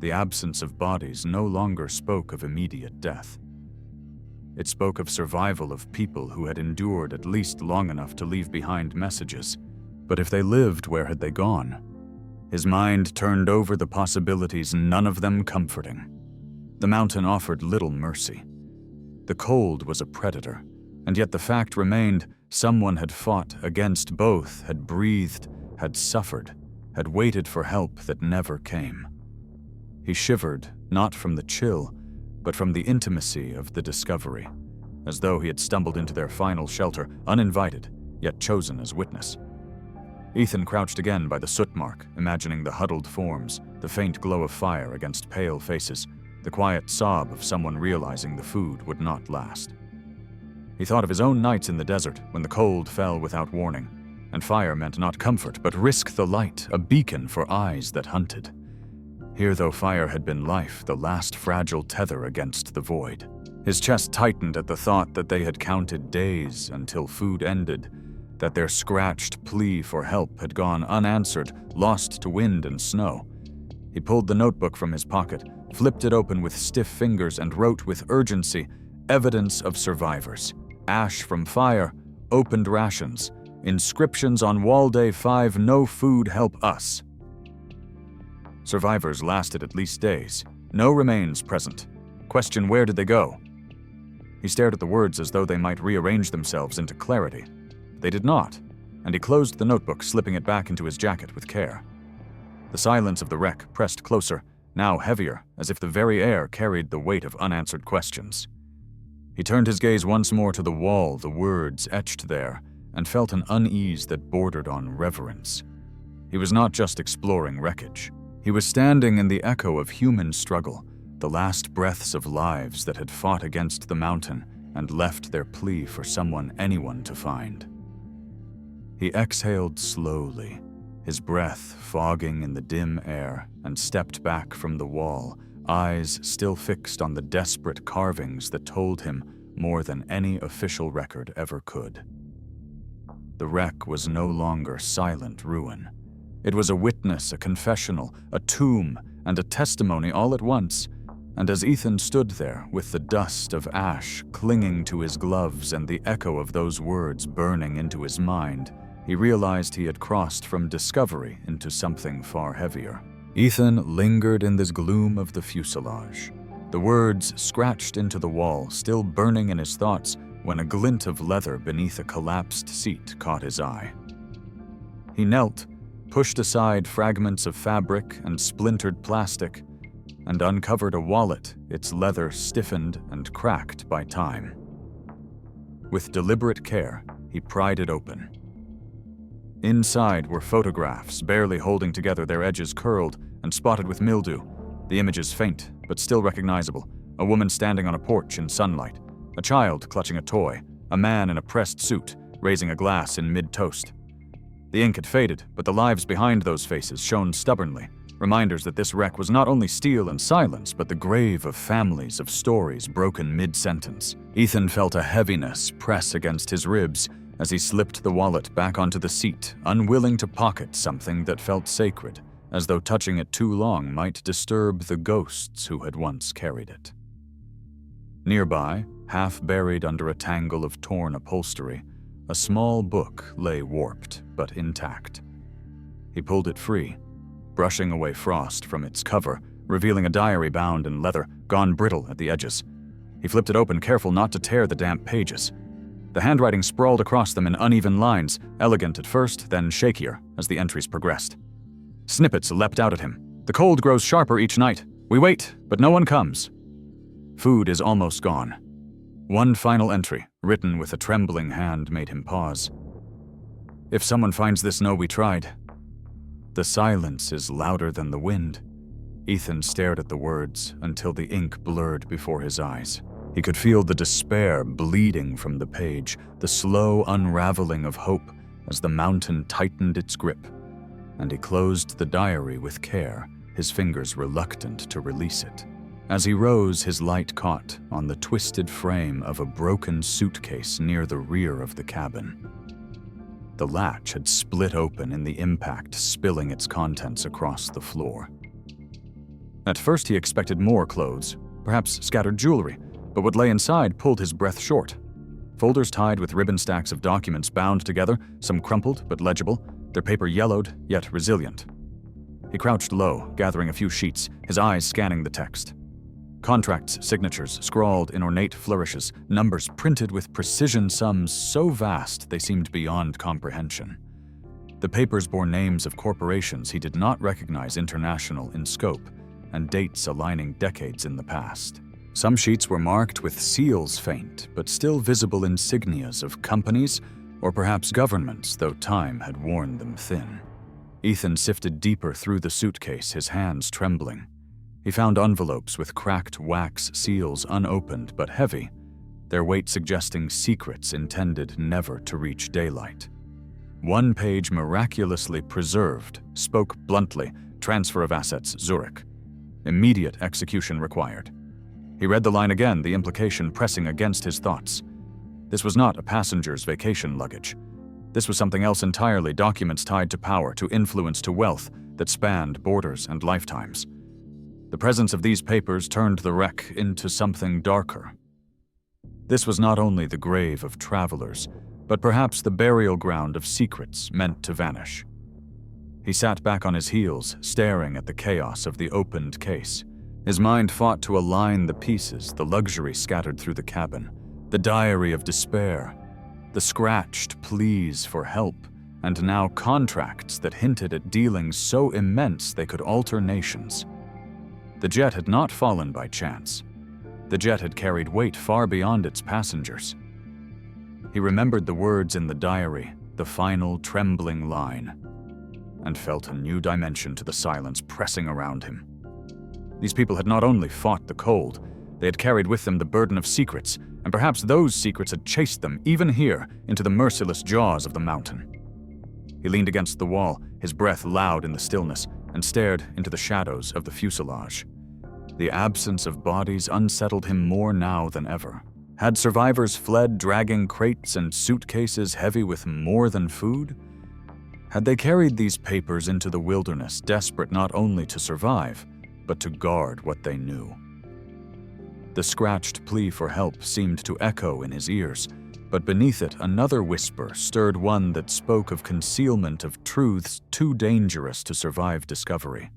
The absence of bodies no longer spoke of immediate death. It spoke of survival, of people who had endured at least long enough to leave behind messages. But if they lived, where had they gone? His mind turned over the possibilities, none of them comforting. The mountain offered little mercy. The cold was a predator, and yet the fact remained someone had fought against both, had breathed, had suffered, had waited for help that never came. He shivered, not from the chill, but from the intimacy of the discovery, as though he had stumbled into their final shelter, uninvited, yet chosen as witness. Ethan crouched again by the soot mark, imagining the huddled forms, the faint glow of fire against pale faces, the quiet sob of someone realizing the food would not last. He thought of his own nights in the desert when the cold fell without warning, and fire meant not comfort but risk the light, a beacon for eyes that hunted. Here, though, fire had been life, the last fragile tether against the void. His chest tightened at the thought that they had counted days until food ended, that their scratched plea for help had gone unanswered, lost to wind and snow. He pulled the notebook from his pocket, flipped it open with stiff fingers, and wrote with urgency, evidence of survivors, ash from fire, opened rations, inscriptions on wall day 5, no food, help us. Survivors lasted at least days. No remains present. Question, where did they go? He stared at the words as though they might rearrange themselves into clarity. They did not, and he closed the notebook, slipping it back into his jacket with care. The silence of the wreck pressed closer, now heavier, as if the very air carried the weight of unanswered questions. He turned his gaze once more to the wall, the words etched there, and felt an unease that bordered on reverence. He was not just exploring wreckage. He was standing in the echo of human struggle, the last breaths of lives that had fought against the mountain and left their plea for anyone to find. He exhaled slowly, his breath fogging in the dim air, and stepped back from the wall, eyes still fixed on the desperate carvings that told him more than any official record ever could. The wreck was no longer silent ruin. It was a witness, a confessional, a tomb, and a testimony all at once. And as Ethan stood there, with the dust of ash clinging to his gloves and the echo of those words burning into his mind, he realized he had crossed from discovery into something far heavier. Ethan lingered in this gloom of the fuselage, the words scratched into the wall, still burning in his thoughts, when a glint of leather beneath a collapsed seat caught his eye. He knelt, pushed aside fragments of fabric and splintered plastic, and uncovered a wallet, its leather stiffened and cracked by time. With deliberate care, he pried it open. Inside were photographs, barely holding together, their edges curled and spotted with mildew, the images faint but still recognizable, a woman standing on a porch in sunlight, a child clutching a toy, a man in a pressed suit, raising a glass in mid-toast. The ink had faded, but the lives behind those faces shone stubbornly, reminders that this wreck was not only steel and silence, but the grave of families of stories broken mid-sentence. Ethan felt a heaviness press against his ribs as he slipped the wallet back onto the seat, unwilling to pocket something that felt sacred, as though touching it too long might disturb the ghosts who had once carried it. Nearby, half buried under a tangle of torn upholstery, a small book lay warped but intact. He pulled it free, brushing away frost from its cover, revealing a diary bound in leather, gone brittle at the edges. He flipped it open, careful not to tear the damp pages. The handwriting sprawled across them in uneven lines, elegant at first, then shakier as the entries progressed. Snippets leapt out at him. The cold grows sharper each night. We wait, but no one comes. Food is almost gone. One final entry, written with a trembling hand, made him pause. If someone finds this, know we tried. The silence is louder than the wind. Ethan stared at the words until the ink blurred before his eyes. He could feel the despair bleeding from the page, the slow unraveling of hope as the mountain tightened its grip, and he closed the diary with care, his fingers reluctant to release it. As he rose, his light caught on the twisted frame of a broken suitcase near the rear of the cabin. The latch had split open in the impact, spilling its contents across the floor. At first he expected more clothes, perhaps scattered jewelry, but what lay inside pulled his breath short. Folders tied with ribbon stacks of documents bound together, some crumpled but legible, their paper yellowed yet resilient. He crouched low, gathering a few sheets, his eyes scanning the text. Contracts, signatures, scrawled in ornate flourishes, numbers printed with precision, sums so vast they seemed beyond comprehension. The papers bore names of corporations he did not recognize, international in scope, and dates aligning decades in the past. Some sheets were marked with seals, faint but still visible insignias of companies or perhaps governments, though time had worn them thin. Ethan sifted deeper through the suitcase, his hands trembling. He found envelopes with cracked wax seals, unopened but heavy, their weight suggesting secrets intended never to reach daylight. One page, miraculously preserved, spoke bluntly, transfer of assets, Zurich. Immediate execution required. He read the line again, the implication pressing against his thoughts. This was not a passenger's vacation luggage. This was something else entirely, documents tied to power, to influence, to wealth that spanned borders and lifetimes. The presence of these papers turned the wreck into something darker. This was not only the grave of travelers, but perhaps the burial ground of secrets meant to vanish. He sat back on his heels, staring at the chaos of the opened case. His mind fought to align the pieces, the luxury scattered through the cabin, the diary of despair, the scratched pleas for help, and now contracts that hinted at dealings so immense they could alter nations. The jet had not fallen by chance. The jet had carried weight far beyond its passengers. He remembered the words in the diary, the final trembling line, and felt a new dimension to the silence pressing around him. These people had not only fought the cold, they had carried with them the burden of secrets, and perhaps those secrets had chased them, even here, into the merciless jaws of the mountain. He leaned against the wall, his breath loud in the stillness, and stared into the shadows of the fuselage. The absence of bodies unsettled him more now than ever. Had survivors fled dragging crates and suitcases heavy with more than food? Had they carried these papers into the wilderness, desperate not only to survive, but to guard what they knew? The scratched plea for help seemed to echo in his ears, but beneath it another whisper stirred, one that spoke of concealment of truths too dangerous to survive discovery.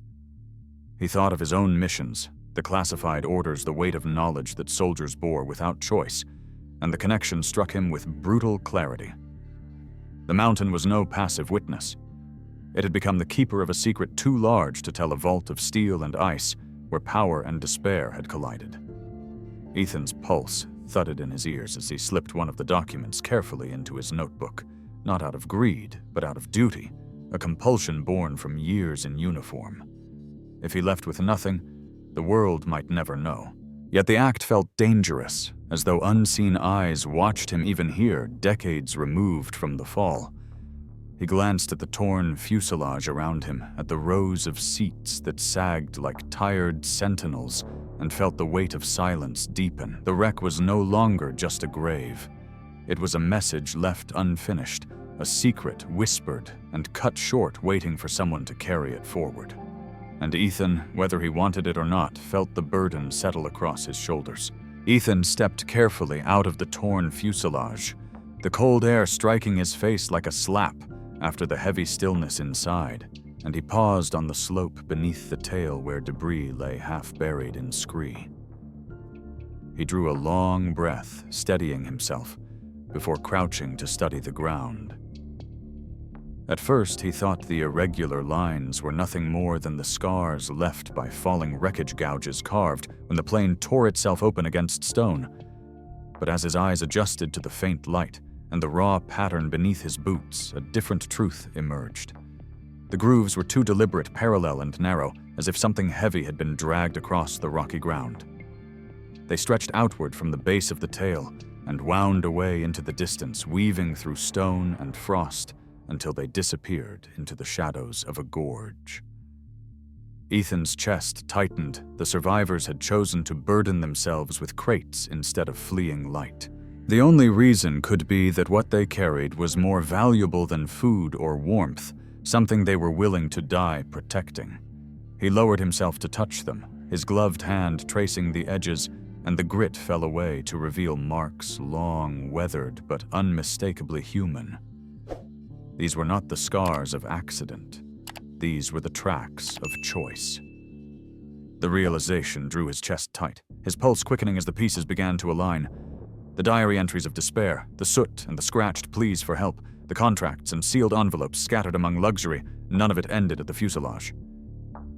He thought of his own missions, the classified orders, the weight of knowledge that soldiers bore without choice, and the connection struck him with brutal clarity. The mountain was no passive witness. It had become the keeper of a secret too large to tell a vault of steel and ice where power and despair had collided. Ethan's pulse thudded in his ears as he slipped one of the documents carefully into his notebook, not out of greed, but out of duty, a compulsion born from years in uniform. If he left with nothing, the world might never know. Yet the act felt dangerous, as though unseen eyes watched him even here, decades removed from the fall. He glanced at the torn fuselage around him, at the rows of seats that sagged like tired sentinels, and felt the weight of silence deepen. The wreck was no longer just a grave. It was a message left unfinished, a secret whispered and cut short, waiting for someone to carry it forward. And Ethan, whether he wanted it or not, felt the burden settle across his shoulders. Ethan stepped carefully out of the torn fuselage, the cold air striking his face like a slap after the heavy stillness inside, and he paused on the slope beneath the tail where debris lay half buried in scree. He drew a long breath, steadying himself, before crouching to study the ground. At first, he thought the irregular lines were nothing more than the scars left by falling wreckage gouges carved when the plane tore itself open against stone. But as his eyes adjusted to the faint light and the raw pattern beneath his boots, a different truth emerged. The grooves were too deliberate, parallel and narrow, as if something heavy had been dragged across the rocky ground. They stretched outward from the base of the tail and wound away into the distance, weaving through stone and frost until they disappeared into the shadows of a gorge. Ethan's chest tightened. The survivors had chosen to burden themselves with crates instead of fleeing light. The only reason could be that what they carried was more valuable than food or warmth, something they were willing to die protecting. He lowered himself to touch them, his gloved hand tracing the edges, and the grit fell away to reveal marks, long, weathered, but unmistakably human. These were not the scars of accident. These were the tracks of choice. The realization drew his chest tight, his pulse quickening as the pieces began to align. The diary entries of despair, the soot and the scratched pleas for help, the contracts and sealed envelopes scattered among luxury, none of it ended at the fuselage.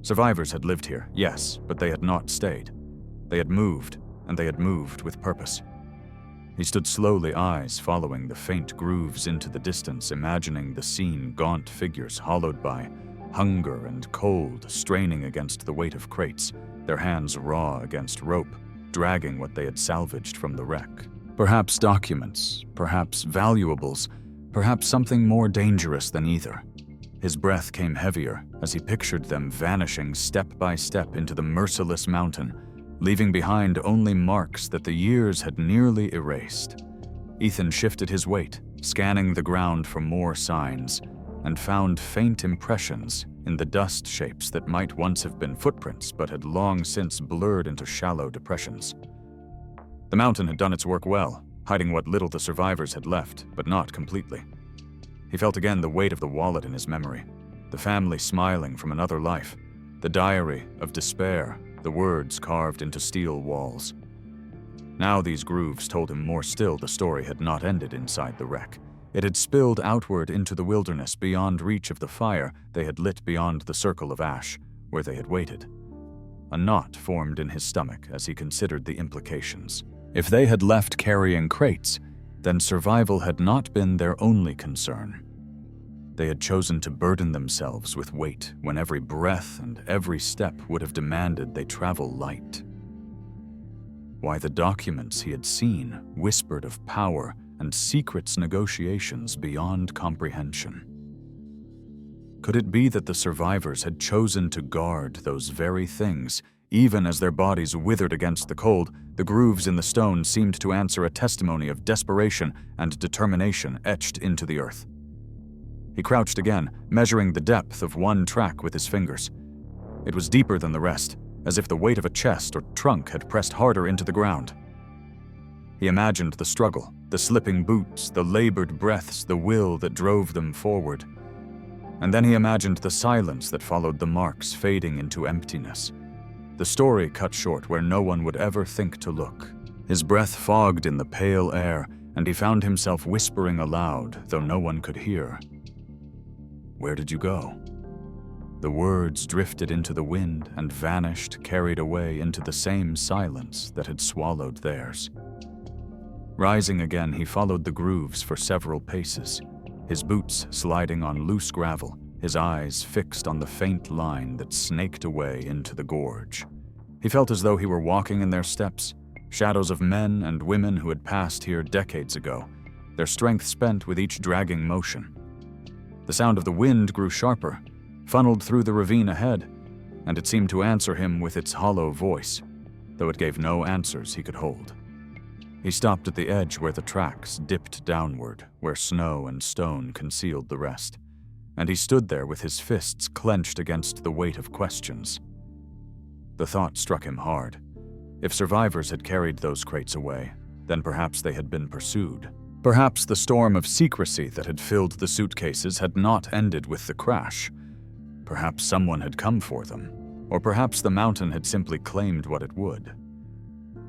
Survivors had lived here, yes, but they had not stayed. They had moved, and they had moved with purpose. He stood slowly, eyes following the faint grooves into the distance, imagining the scene, gaunt figures hollowed by hunger and cold, straining against the weight of crates, their hands raw against rope, dragging what they had salvaged from the wreck. Perhaps documents, perhaps valuables, perhaps something more dangerous than either. His breath came heavier as he pictured them vanishing step by step into the merciless mountain, leaving behind only marks that the years had nearly erased. Ethan shifted his weight, scanning the ground for more signs, and found faint impressions in the dust shapes that might once have been footprints but had long since blurred into shallow depressions. The mountain had done its work well, hiding what little the survivors had left, but not completely. He felt again the weight of the wallet in his memory, the family smiling from another life, the diary of despair, the words carved into steel walls. Now these grooves told him more still the story had not ended inside the wreck. It had spilled outward into the wilderness beyond reach of the fire they had lit beyond the circle of ash, where they had waited. A knot formed in his stomach as he considered the implications. If they had left carrying crates, then survival had not been their only concern. They had chosen to burden themselves with weight when every breath and every step would have demanded they travel light. Why, the documents he had seen whispered of power and secrets negotiations beyond comprehension. Could it be that the survivors had chosen to guard those very things? Even as their bodies withered against the cold, the grooves in the stone seemed to answer a testimony of desperation and determination etched into the earth. He crouched again, measuring the depth of one track with his fingers. It was deeper than the rest, as if the weight of a chest or trunk had pressed harder into the ground. He imagined the struggle, the slipping boots, the labored breaths, the will that drove them forward. And then he imagined the silence that followed the marks fading into emptiness. The story cut short where no one would ever think to look. His breath fogged in the pale air, and he found himself whispering aloud, though no one could hear. "Where did you go?" The words drifted into the wind and vanished, carried away into the same silence that had swallowed theirs. Rising again, he followed the grooves for several paces, his boots sliding on loose gravel, his eyes fixed on the faint line that snaked away into the gorge. He felt as though he were walking in their steps, shadows of men and women who had passed here decades ago, their strength spent with each dragging motion. The sound of the wind grew sharper, funneled through the ravine ahead, and it seemed to answer him with its hollow voice, though it gave no answers he could hold. He stopped at the edge where the tracks dipped downward, where snow and stone concealed the rest, and he stood there with his fists clenched against the weight of questions. The thought struck him hard. If survivors had carried those crates away, then perhaps they had been pursued. Perhaps the storm of secrecy that had filled the suitcases had not ended with the crash. Perhaps someone had come for them, or perhaps the mountain had simply claimed what it would.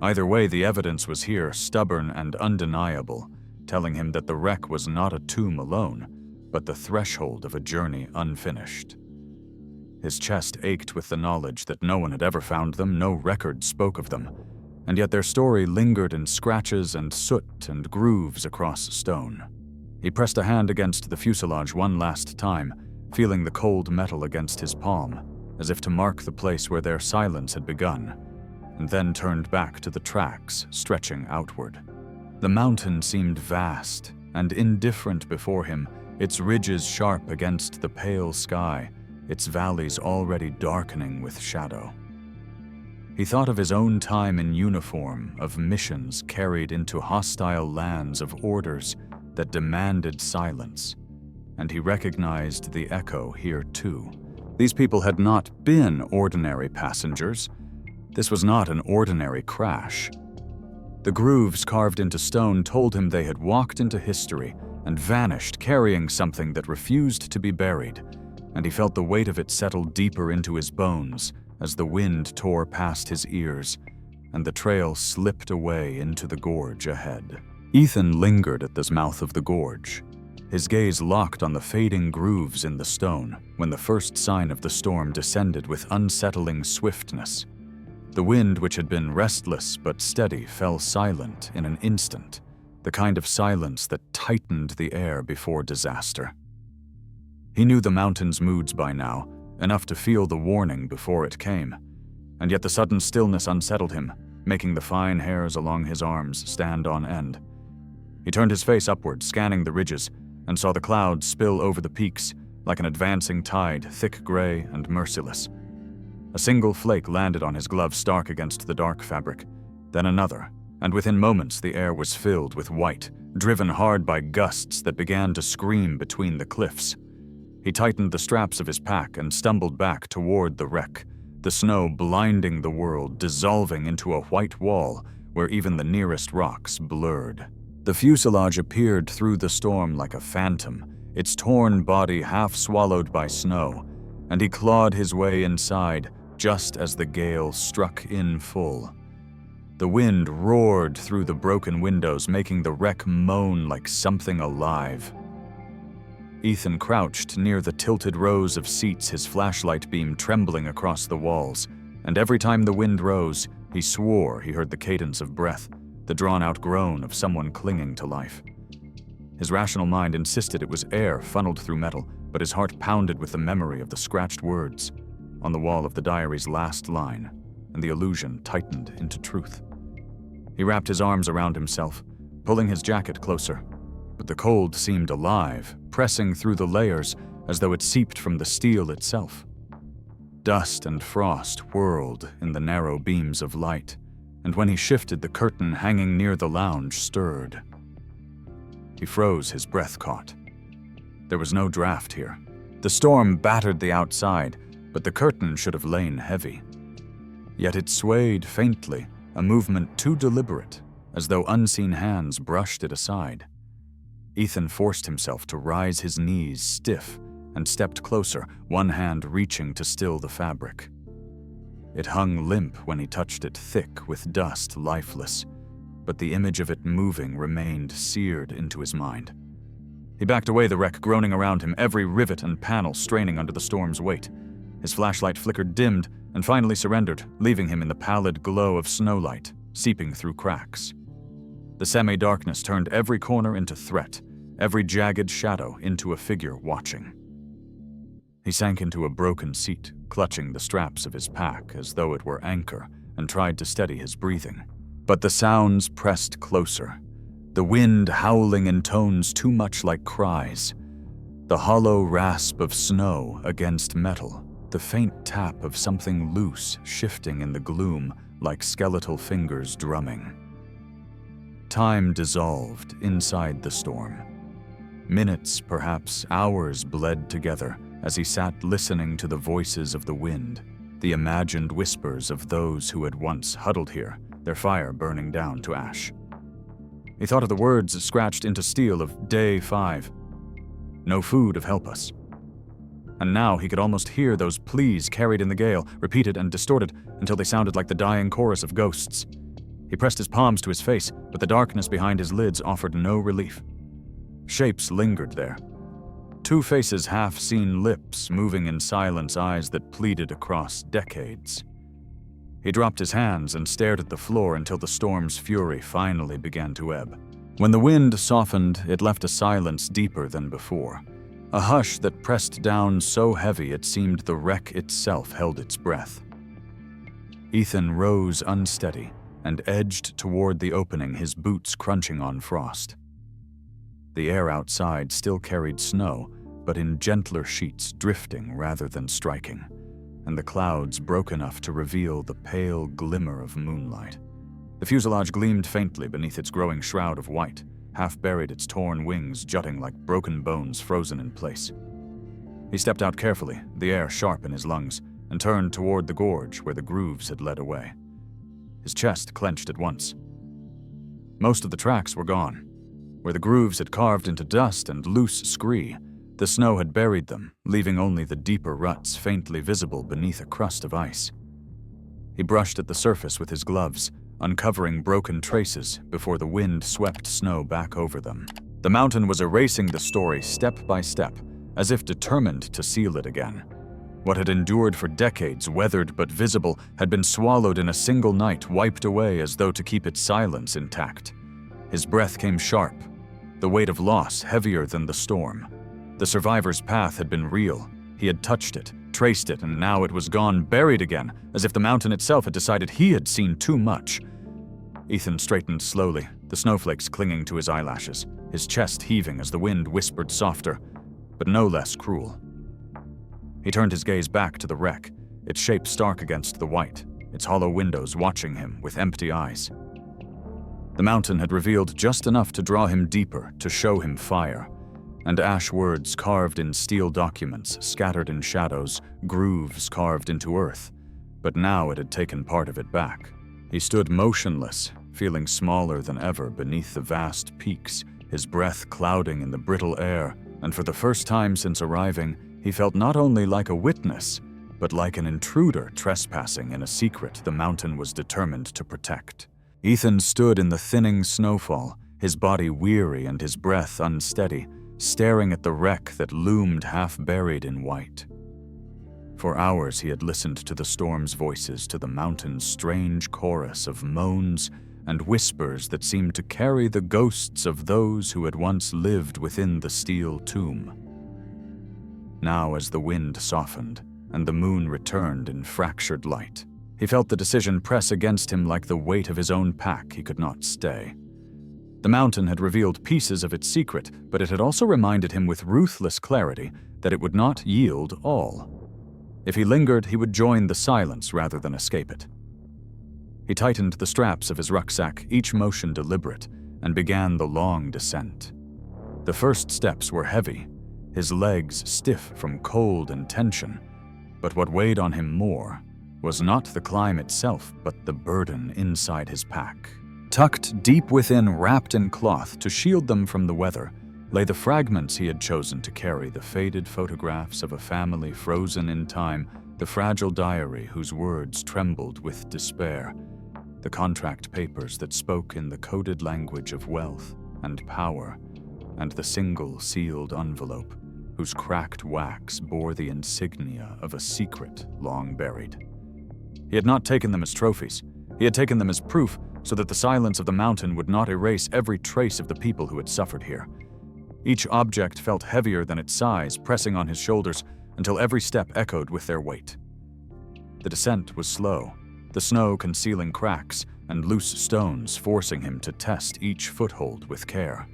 Either way, the evidence was here, stubborn and undeniable, telling him that the wreck was not a tomb alone, but the threshold of a journey unfinished. His chest ached with the knowledge that no one had ever found them, no record spoke of them, and yet their story lingered in scratches and soot and grooves across stone. He pressed a hand against the fuselage one last time, feeling the cold metal against his palm, as if to mark the place where their silence had begun, and then turned back to the tracks stretching outward. The mountain seemed vast and indifferent before him, its ridges sharp against the pale sky, its valleys already darkening with shadow. He thought of his own time in uniform, of missions carried into hostile lands, of orders that demanded silence, and he recognized the echo here too. These people had not been ordinary passengers. This was not an ordinary crash. The grooves carved into stone told him they had walked into history and vanished carrying something that refused to be buried, and he felt the weight of it settle deeper into his bones as the wind tore past his ears and the trail slipped away into the gorge ahead. Ethan lingered at the mouth of the gorge, his gaze locked on the fading grooves in the stone when the first sign of the storm descended with unsettling swiftness. The wind, which had been restless but steady, fell silent in an instant, the kind of silence that tightened the air before disaster. He knew the mountain's moods by now, enough to feel the warning before it came, and yet the sudden stillness unsettled him, making the fine hairs along his arms stand on end. He turned his face upward, scanning the ridges, and saw the clouds spill over the peaks, like an advancing tide, thick gray and merciless. A single flake landed on his glove stark against the dark fabric, then another, and within moments the air was filled with white, driven hard by gusts that began to scream between the cliffs. He tightened the straps of his pack and stumbled back toward the wreck, the snow blinding the world, dissolving into a white wall where even the nearest rocks blurred. The fuselage appeared through the storm like a phantom, its torn body half swallowed by snow, and he clawed his way inside just as the gale struck in full. The wind roared through the broken windows, making the wreck moan like something alive. Ethan crouched near the tilted rows of seats, his flashlight beam trembling across the walls, and every time the wind rose, he swore he heard the cadence of breath, the drawn-out groan of someone clinging to life. His rational mind insisted it was air funneled through metal, but his heart pounded with the memory of the scratched words on the wall of the diary's last line, and the illusion tightened into truth. He wrapped his arms around himself, pulling his jacket closer, but the cold seemed alive, pressing through the layers as though it seeped from the steel itself. Dust and frost whirled in the narrow beams of light, and when he shifted, the curtain hanging near the lounge stirred. He froze, his breath caught. There was no draft here. The storm battered the outside, but the curtain should have lain heavy. Yet it swayed faintly, a movement too deliberate, as though unseen hands brushed it aside. Ethan forced himself to rise, his knees stiff, and stepped closer, one hand reaching to still the fabric. It hung limp when he touched it, thick with dust, lifeless, but the image of it moving remained seared into his mind. He backed away, the wreck groaning around him, every rivet and panel straining under the storm's weight. His flashlight flickered, dimmed, and finally surrendered, leaving him in the pallid glow of snowlight, seeping through cracks. The semi-darkness turned every corner into threat, every jagged shadow into a figure watching. He sank into a broken seat, clutching the straps of his pack as though it were anchor, and tried to steady his breathing. But the sounds pressed closer, the wind howling in tones too much like cries, the hollow rasp of snow against metal, the faint tap of something loose shifting in the gloom like skeletal fingers drumming. Time dissolved inside the storm. Minutes, perhaps hours, bled together as he sat listening to the voices of the wind, the imagined whispers of those who had once huddled here, their fire burning down to ash. He thought of the words scratched into steel of Day 5. No food of help us. And now he could almost hear those pleas carried in the gale, repeated and distorted until they sounded like the dying chorus of ghosts. He pressed his palms to his face, but the darkness behind his lids offered no relief. Shapes lingered there. Two faces, half-seen lips moving in silence, eyes that pleaded across decades. He dropped his hands and stared at the floor until the storm's fury finally began to ebb. When the wind softened, it left a silence deeper than before, a hush that pressed down so heavy it seemed the wreck itself held its breath. Ethan rose unsteady and edged toward the opening, his boots crunching on frost. The air outside still carried snow, but in gentler sheets, drifting rather than striking, and the clouds broke enough to reveal the pale glimmer of moonlight. The fuselage gleamed faintly beneath its growing shroud of white, half buried, its torn wings jutting like broken bones frozen in place. He stepped out carefully, the air sharp in his lungs, and turned toward the gorge where the grooves had led away. His chest clenched at once. Most of the tracks were gone. Where the grooves had carved into dust and loose scree, the snow had buried them, leaving only the deeper ruts faintly visible beneath a crust of ice. He brushed at the surface with his gloves, uncovering broken traces before the wind swept snow back over them. The mountain was erasing the story step by step, as if determined to seal it again. What had endured for decades, weathered but visible, had been swallowed in a single night, wiped away as though to keep its silence intact. His breath came sharp, the weight of loss heavier than the storm. The survivor's path had been real. He had touched it, traced it, and now it was gone, buried again, as if the mountain itself had decided he had seen too much. Ethan straightened slowly, the snowflakes clinging to his eyelashes, his chest heaving as the wind whispered softer, but no less cruel. He turned his gaze back to the wreck, its shape stark against the white, its hollow windows watching him with empty eyes. The mountain had revealed just enough to draw him deeper, to show him fire, and ash words carved in steel documents, scattered in shadows, grooves carved into earth. But now it had taken part of it back. He stood motionless, feeling smaller than ever beneath the vast peaks, his breath clouding in the brittle air, and for the first time since arriving, he felt not only like a witness, but like an intruder trespassing in a secret the mountain was determined to protect. Ethan stood in the thinning snowfall, his body weary and his breath unsteady, staring at the wreck that loomed half-buried in white. For hours he had listened to the storm's voices, to the mountain's strange chorus of moans and whispers that seemed to carry the ghosts of those who had once lived within the steel tomb. Now, as the wind softened and the moon returned in fractured light, he felt the decision press against him like the weight of his own pack he could not stay. The mountain had revealed pieces of its secret, but it had also reminded him with ruthless clarity that it would not yield all. If he lingered, he would join the silence rather than escape it. He tightened the straps of his rucksack, each motion deliberate, and began the long descent. The first steps were heavy, his legs stiff from cold and tension, but what weighed on him more was not the climb itself, but the burden inside his pack. Tucked deep within, wrapped in cloth to shield them from the weather, lay the fragments he had chosen to carry, the faded photographs of a family frozen in time, the fragile diary whose words trembled with despair, the contract papers that spoke in the coded language of wealth and power, and the single sealed envelope whose cracked wax bore the insignia of a secret long buried. He had not taken them as trophies. He had taken them as proof so that the silence of the mountain would not erase every trace of the people who had suffered here. Each object felt heavier than its size, pressing on his shoulders until every step echoed with their weight. The descent was slow, the snow concealing cracks and loose stones forcing him to test each foothold with care.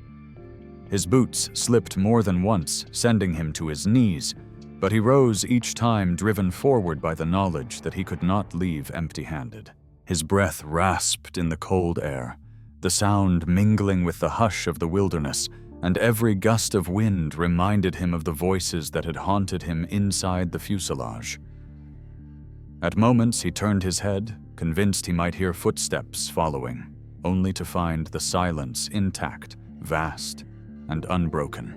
His boots slipped more than once, sending him to his knees, but he rose each time driven forward by the knowledge that he could not leave empty-handed. His breath rasped in the cold air, the sound mingling with the hush of the wilderness, and every gust of wind reminded him of the voices that had haunted him inside the fuselage. At moments he turned his head, convinced he might hear footsteps following, only to find the silence intact, vast, and unbroken.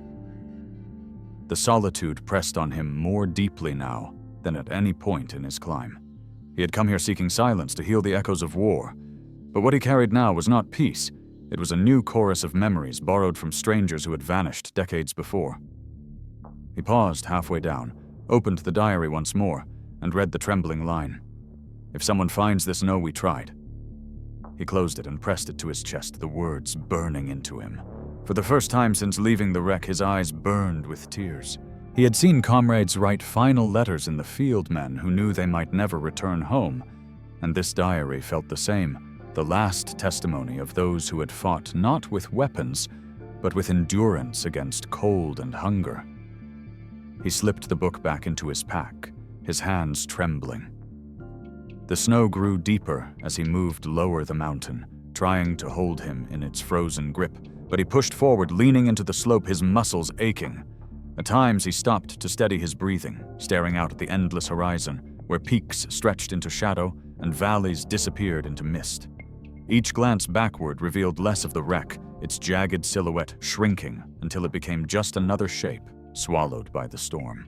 The solitude pressed on him more deeply now than at any point in his climb. He had come here seeking silence to heal the echoes of war, but what he carried now was not peace. It was a new chorus of memories borrowed from strangers who had vanished decades before. He paused halfway down, opened the diary once more, and read the trembling line. "If someone finds this, know we tried." He closed it and pressed it to his chest, the words burning into him. For the first time since leaving the wreck, his eyes burned with tears. He had seen comrades write final letters in the field, men who knew they might never return home, and this diary felt the same, the last testimony of those who had fought not with weapons, but with endurance against cold and hunger. He slipped the book back into his pack, his hands trembling. The snow grew deeper as he moved lower the mountain, trying to hold him in its frozen grip, but he pushed forward, leaning into the slope, his muscles aching. At times he stopped to steady his breathing, staring out at the endless horizon, where peaks stretched into shadow and valleys disappeared into mist. Each glance backward revealed less of the wreck, its jagged silhouette shrinking until it became just another shape, swallowed by the storm.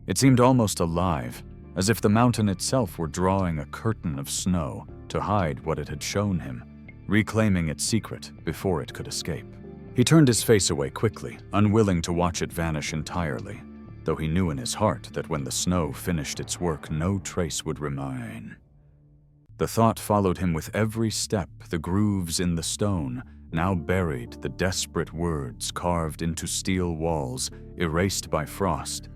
It seemed almost alive, as if the mountain itself were drawing a curtain of snow to hide what it had shown him, reclaiming its secret before it could escape. He turned his face away quickly, unwilling to watch it vanish entirely, though he knew in his heart that when the snow finished its work, no trace would remain. The thought followed him with every step, the grooves in the stone, now buried, the desperate words carved into steel walls, erased by frost,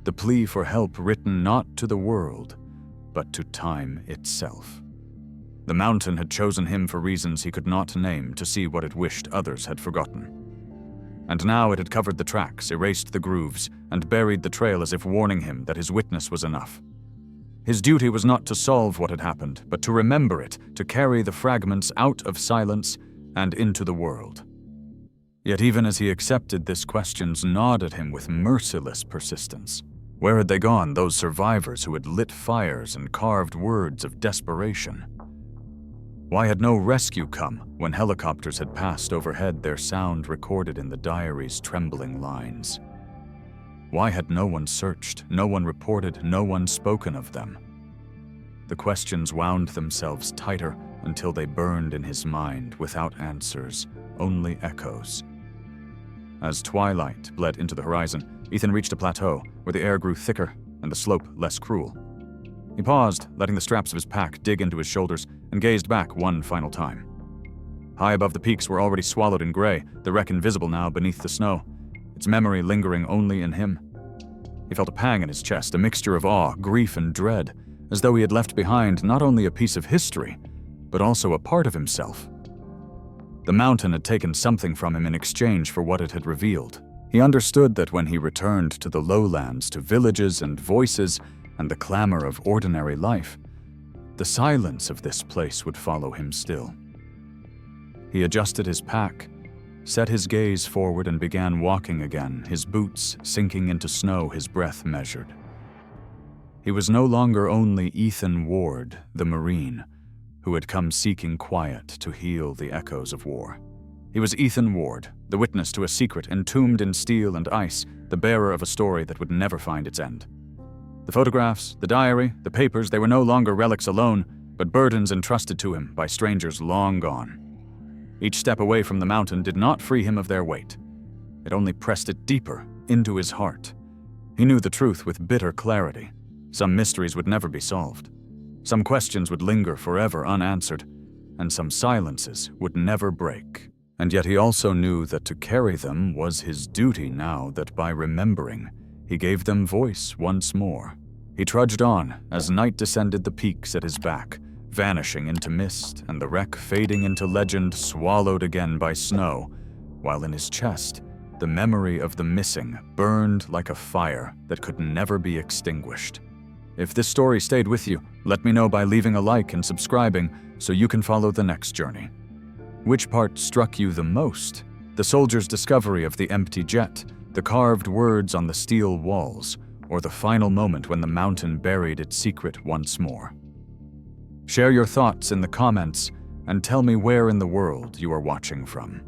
the plea for help written not to the world, but to time itself. The mountain had chosen him for reasons he could not name to see what it wished others had forgotten. And now it had covered the tracks, erased the grooves, and buried the trail as if warning him that his witness was enough. His duty was not to solve what had happened, but to remember it, to carry the fragments out of silence and into the world. Yet even as he accepted this, questions gnawed at him with merciless persistence. Where had they gone, those survivors who had lit fires and carved words of desperation? Why had no rescue come when helicopters had passed overhead, their sound recorded in the diary's trembling lines? Why had no one searched, no one reported, no one spoken of them? The questions wound themselves tighter until they burned in his mind without answers, only echoes. As twilight bled into the horizon, Ethan reached a plateau where the air grew thicker and the slope less cruel. He paused, letting the straps of his pack dig into his shoulders, and gazed back one final time. High above the peaks were already swallowed in gray, the wreck invisible now beneath the snow, its memory lingering only in him. He felt a pang in his chest, a mixture of awe, grief, and dread, as though he had left behind not only a piece of history, but also a part of himself. The mountain had taken something from him in exchange for what it had revealed. He understood that when he returned to the lowlands, to villages and voices and the clamor of ordinary life, the silence of this place would follow him still. He adjusted his pack, set his gaze forward, and began walking again, his boots sinking into snow, his breath measured. He was no longer only Ethan Ward, the Marine, who had come seeking quiet to heal the echoes of war. He was Ethan Ward, the witness to a secret entombed in steel and ice, the bearer of a story that would never find its end. The photographs, the diary, the papers, they were no longer relics alone, but burdens entrusted to him by strangers long gone. Each step away from the mountain did not free him of their weight. It only pressed it deeper into his heart. He knew the truth with bitter clarity. Some mysteries would never be solved. Some questions would linger forever unanswered, and some silences would never break. And yet he also knew that to carry them was his duty now, that by remembering, he gave them voice once more. He trudged on as night descended the peaks at his back, vanishing into mist and the wreck fading into legend, swallowed again by snow, while in his chest, the memory of the missing burned like a fire that could never be extinguished. If this story stayed with you, let me know by leaving a like and subscribing so you can follow the next journey. Which part struck you the most? The soldier's discovery of the empty jet, the carved words on the steel walls, or the final moment when the mountain buried its secret once more? Share your thoughts in the comments and tell me where in the world you are watching from.